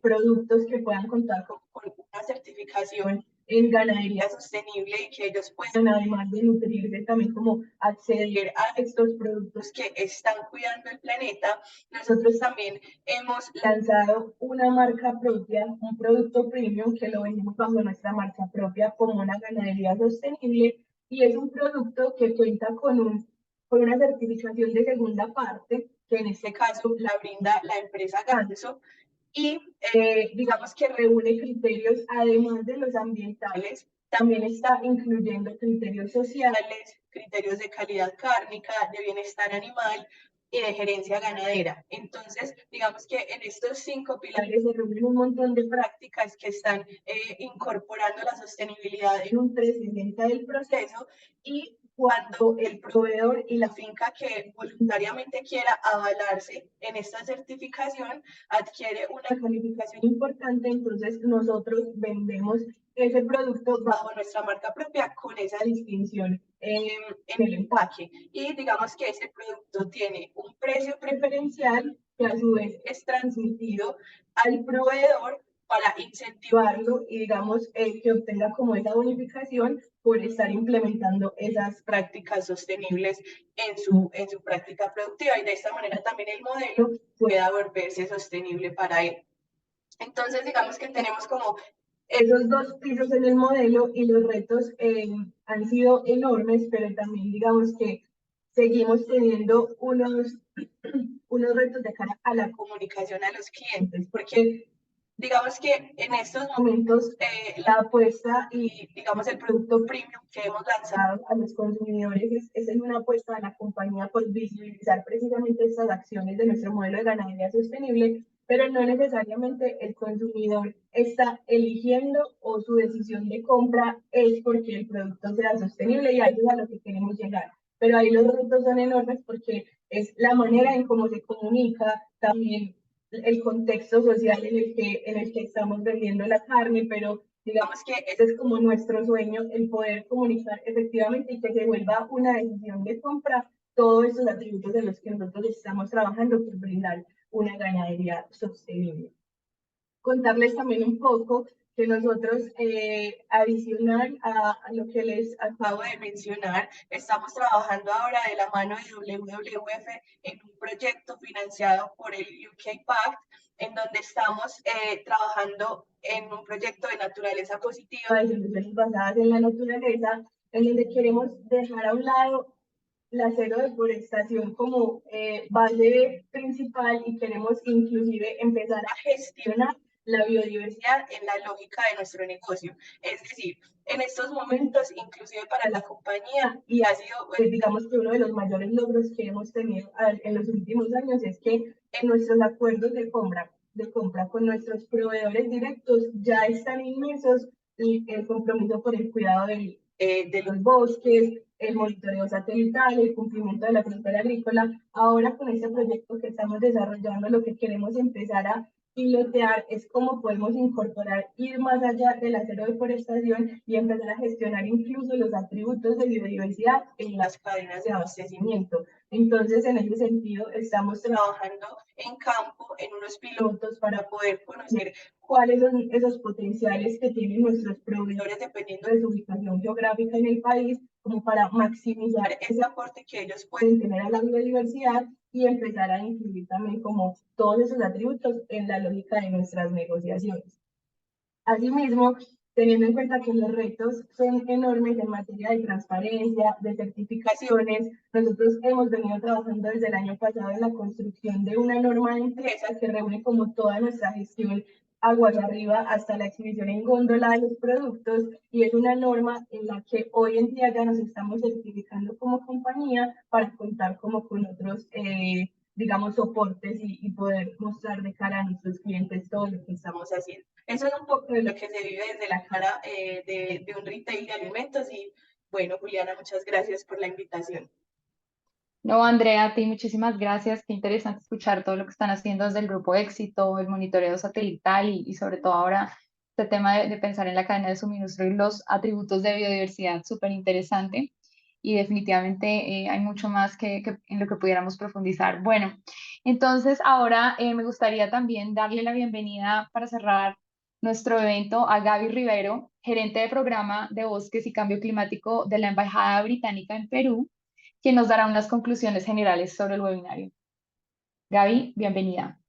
I: productos que puedan contar con una certificación en ganadería sostenible y que ellos puedan, además de nutrirse, también como acceder a estos productos que están cuidando el planeta. Nosotros también hemos lanzado una marca propia, un producto premium que lo vendemos bajo nuestra marca propia como una ganadería sostenible, y es un producto que cuenta con una certificación de segunda parte, que en este caso la brinda la empresa Ganso, y digamos que reúne criterios, además de los ambientales, también está incluyendo criterios sociales, criterios de calidad cárnica, de bienestar animal y de gerencia ganadera. Entonces, digamos que en estos 5 pilares se reúnen un montón de prácticas que están incorporando la sostenibilidad en un 360 del proceso, y cuando el proveedor y la finca que voluntariamente quiera avalarse en esta certificación adquiere una calificación importante, entonces nosotros vendemos ese producto bajo nuestra marca propia con esa distinción en el empaque. Y digamos que este producto tiene un precio preferencial que a su vez es transmitido al proveedor para incentivarlo y digamos que obtenga como esa bonificación por estar implementando esas prácticas sostenibles en su práctica productiva, y de esta manera también el modelo pueda volverse sostenible para él. Entonces, digamos que tenemos como esos dos pisos en el modelo, y los retos han sido enormes, pero también digamos que seguimos teniendo unos retos de cara a la comunicación a los clientes, porque digamos que en estos momentos la apuesta y digamos el producto premium que hemos lanzado a los consumidores es una apuesta de la compañía por visibilizar precisamente estas acciones de nuestro modelo de ganadería sostenible, pero no necesariamente el consumidor está eligiendo o su decisión de compra es porque el producto sea sostenible, y ahí es a lo que queremos llegar. Pero ahí los retos son enormes porque es la manera en cómo se comunica, también el contexto social en el que estamos vendiendo la carne, pero digamos que ese es como nuestro sueño, el poder comunicar efectivamente y que se vuelva una decisión de compra todos esos atributos de los que nosotros estamos trabajando por brindar una ganadería sostenible. Contarles también un poco que nosotros, adicional a lo que les acabo de mencionar, estamos trabajando ahora de la mano de WWF en un proyecto financiado por el UK Pact, en donde estamos trabajando en un proyecto de naturaleza positiva, de soluciones basadas en la naturaleza, en donde queremos dejar a un lado la cero deforestación como base principal, y queremos inclusive empezar a gestionar la biodiversidad en la lógica de nuestro negocio. Es decir, en estos momentos, inclusive para la compañía, y ha sido, digamos que uno de los mayores logros que hemos tenido en los últimos años, es que en nuestros acuerdos de compra con nuestros proveedores directos ya están inmersos el compromiso por el cuidado de los bosques, el monitoreo satelital, el cumplimiento de la frontera agrícola. Ahora con este proyecto que estamos desarrollando, lo que queremos empezar a pilotear es cómo podemos incorporar, ir más allá de la cero deforestación y empezar a gestionar incluso los atributos de biodiversidad en las cadenas de abastecimiento. Entonces, en ese sentido, estamos trabajando en campo, en unos pilotos para poder conocer cuáles son esos potenciales que tienen nuestros proveedores dependiendo de su ubicación geográfica en el país, como para maximizar ese aporte que ellos pueden tener a la biodiversidad y empezar a incluir también como todos esos atributos en la lógica de nuestras negociaciones. Asimismo, teniendo en cuenta que los retos son enormes en materia de transparencia, de certificaciones, nosotros hemos venido trabajando desde el año pasado en la construcción de una norma de empresa que reúne como toda nuestra gestión aguas arriba hasta la exhibición en góndola de los productos, y es una norma en la que hoy en día ya nos estamos certificando como compañía para contar como con otros, digamos, soportes y poder mostrar de cara a nuestros clientes todo lo que estamos haciendo. Eso es un poco de lo que se vive desde la cara de un retail de alimentos, y bueno, Juliana, muchas gracias por la invitación.
A: No, Andrea, a ti muchísimas gracias. Qué interesante escuchar todo lo que están haciendo desde el Grupo Éxito, el monitoreo satelital y sobre todo ahora este tema de pensar en la cadena de suministro y los atributos de biodiversidad, súper interesante. y definitivamente hay mucho más en lo que pudiéramos profundizar. Bueno, entonces ahora me gustaría también darle la bienvenida para cerrar nuestro evento a Gaby Rivero, gerente de programa de Bosques y Cambio Climático de la Embajada Británica en Perú, quien nos dará unas conclusiones generales sobre el webinario. Gaby, bienvenida.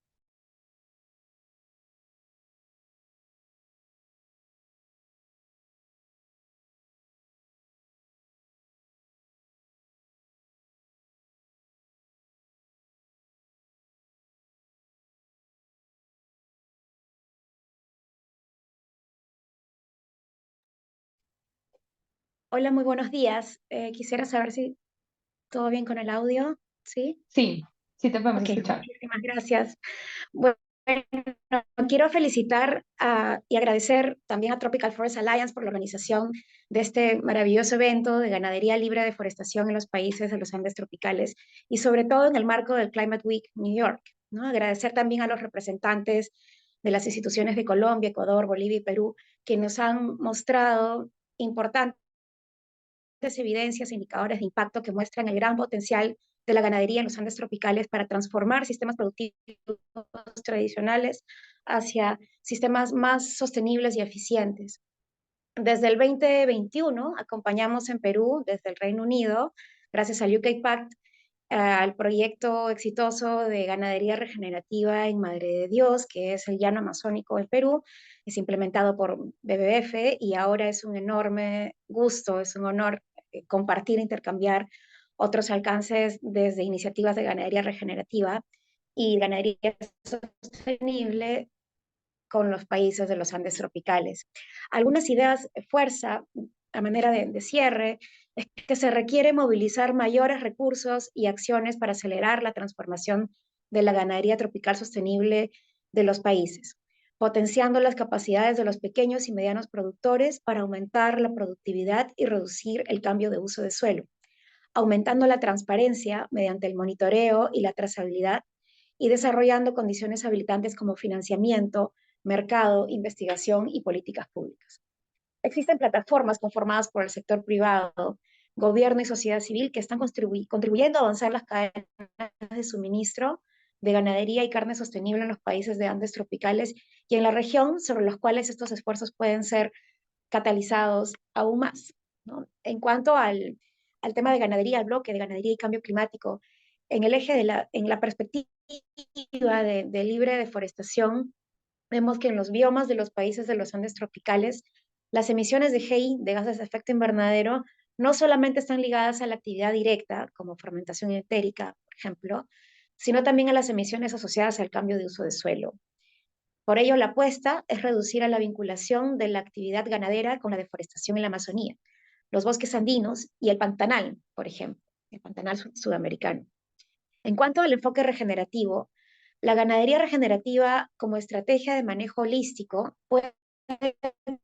G: Hola, muy buenos días. Quisiera saber si todo bien con el audio, ¿sí?
A: Sí, sí te podemos
G: Ok,
A: escuchar.
G: muchísimas gracias. Bueno, quiero felicitar y agradecer también a Tropical Forest Alliance por la organización de este maravilloso evento de ganadería libre de deforestación en los países de los Andes tropicales y sobre todo en el marco del Climate Week New York, ¿no? Agradecer también a los representantes de las instituciones de Colombia, Ecuador, Bolivia y Perú que nos han mostrado importantes evidencias e indicadores de impacto que muestran el gran potencial de la ganadería en los Andes tropicales para transformar sistemas productivos tradicionales hacia sistemas más sostenibles y eficientes. Desde el 2021 acompañamos en Perú, desde el Reino Unido, gracias al UK Pact, al proyecto exitoso de ganadería regenerativa en Madre de Dios, que es el llano amazónico del Perú, es implementado por BBF y ahora es un enorme gusto, es un honor compartir, intercambiar otros alcances desde iniciativas de ganadería regenerativa y ganadería sostenible con los países de los Andes tropicales. Algunas ideas fuerza, a manera de cierre, es que se requiere movilizar mayores recursos y acciones para acelerar la transformación de la ganadería tropical sostenible de los países, potenciando las capacidades de los pequeños y medianos productores para aumentar la productividad y reducir el cambio de uso de suelo, aumentando la transparencia mediante el monitoreo y la trazabilidad y desarrollando condiciones habilitantes como financiamiento, mercado, investigación y políticas públicas. Existen plataformas conformadas por el sector privado, gobierno y sociedad civil que están contribuyendo a avanzar las cadenas de suministro de ganadería y carne sostenible en los países de Andes tropicales y en la región, sobre los cuales estos esfuerzos pueden ser catalizados aún más, ¿no? En cuanto al tema de ganadería, al bloque de ganadería y cambio climático, en el eje en la perspectiva de libre deforestación, vemos que en los biomas de los países de los Andes tropicales, las emisiones de GI, de gases de efecto invernadero, no solamente están ligadas a la actividad directa, como fermentación entérica, por ejemplo, sino también a las emisiones asociadas al cambio de uso de suelo. Por ello, la apuesta es reducir a la vinculación de la actividad ganadera con la deforestación en la Amazonía, los bosques andinos y el pantanal, por ejemplo, el pantanal sudamericano. En cuanto al enfoque regenerativo, la ganadería regenerativa como estrategia de manejo holístico puede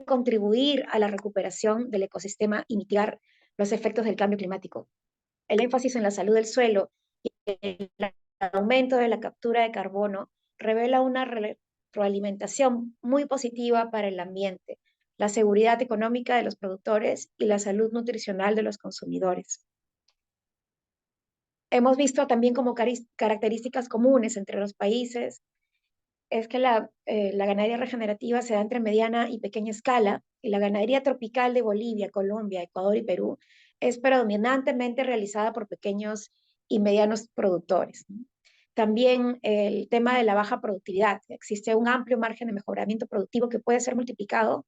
G: contribuir a la recuperación del ecosistema y mitigar los efectos del cambio climático. El énfasis en la salud del suelo y el aumento de la captura de carbono revela una retroalimentación muy positiva para el ambiente, la seguridad económica de los productores y la salud nutricional de los consumidores. Hemos visto también como características comunes entre los países es que la ganadería regenerativa se da entre mediana y pequeña escala y la ganadería tropical de Bolivia, Colombia, Ecuador y Perú es predominantemente realizada por pequeños y medianos productores, ¿no? También el tema de la baja productividad. Existe un amplio margen de mejoramiento productivo que puede ser multiplicado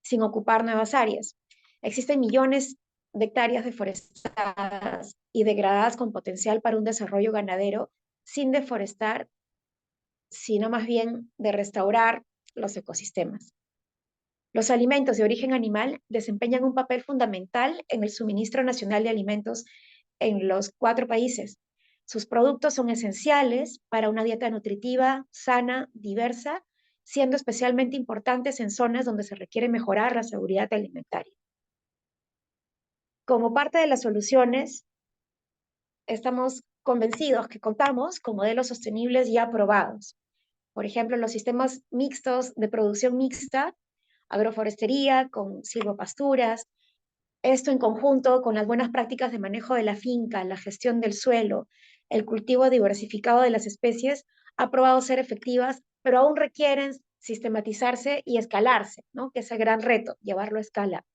G: sin ocupar nuevas áreas. Existen millones de hectáreas deforestadas y degradadas con potencial para un desarrollo ganadero sin deforestar, sino más bien de restaurar los ecosistemas. Los alimentos de origen animal desempeñan un papel fundamental en el suministro nacional de alimentos en los 4 países. Sus productos son esenciales para una dieta nutritiva, sana, diversa, siendo especialmente importantes en zonas donde se requiere mejorar la seguridad alimentaria. Como parte de las soluciones, estamos convencidos que contamos con modelos sostenibles ya aprobados. Por ejemplo, los sistemas mixtos de producción mixta, agroforestería con silvopasturas, Esto en conjunto con las buenas prácticas de manejo de la finca, la gestión del suelo, el cultivo diversificado de las especies, ha probado ser efectivas, pero aún requieren sistematizarse y escalarse, ¿no? Que es el gran reto, llevarlo a escala.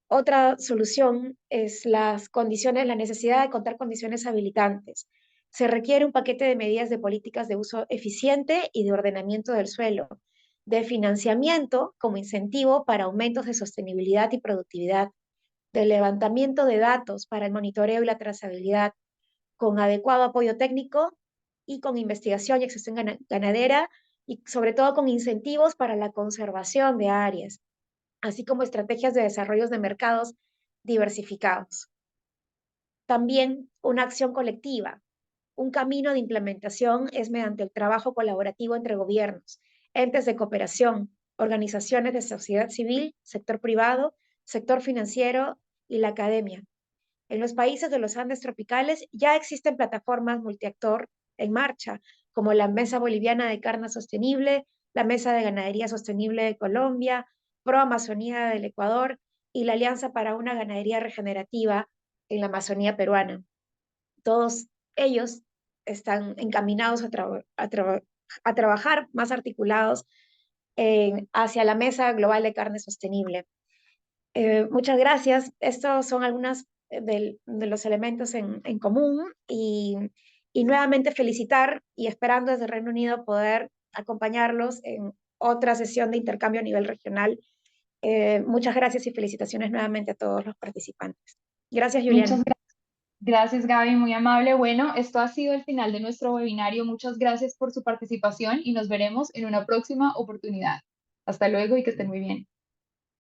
G: Otra solución es las condiciones, la necesidad de contar condiciones habilitantes. Se requiere un paquete de medidas de políticas de uso eficiente y de ordenamiento del suelo, de financiamiento como incentivo para aumentos de sostenibilidad y productividad, de levantamiento de datos para el monitoreo y la trazabilidad, con adecuado apoyo técnico y con investigación y extensión ganadera, y sobre todo con incentivos para la conservación de áreas, así como estrategias de desarrollo de mercados diversificados. También una acción colectiva. Un camino de implementación es mediante el trabajo colaborativo entre gobiernos, entes de cooperación, organizaciones de sociedad civil, sector privado, sector financiero y la academia. En los países de los Andes tropicales ya existen plataformas multiactor en marcha, como la Mesa Boliviana de Carne Sostenible, la Mesa de Ganadería Sostenible de Colombia, Pro Amazonía del Ecuador y la Alianza para una Ganadería Regenerativa en la Amazonía peruana. Todos ellos están encaminados a trabajar más articulados hacia la Mesa Global de Carne Sostenible. Muchas gracias. Estos son algunos de los elementos en común y nuevamente felicitar y esperando desde Reino Unido poder acompañarlos en otra sesión de intercambio a nivel regional. Muchas gracias y felicitaciones nuevamente a todos los participantes. Gracias, Juliana.
A: Muchas gracias, Gaby, muy amable. Bueno, esto ha sido el final de nuestro webinario. Muchas gracias por su participación y nos veremos en una próxima oportunidad. Hasta luego y que estén muy bien.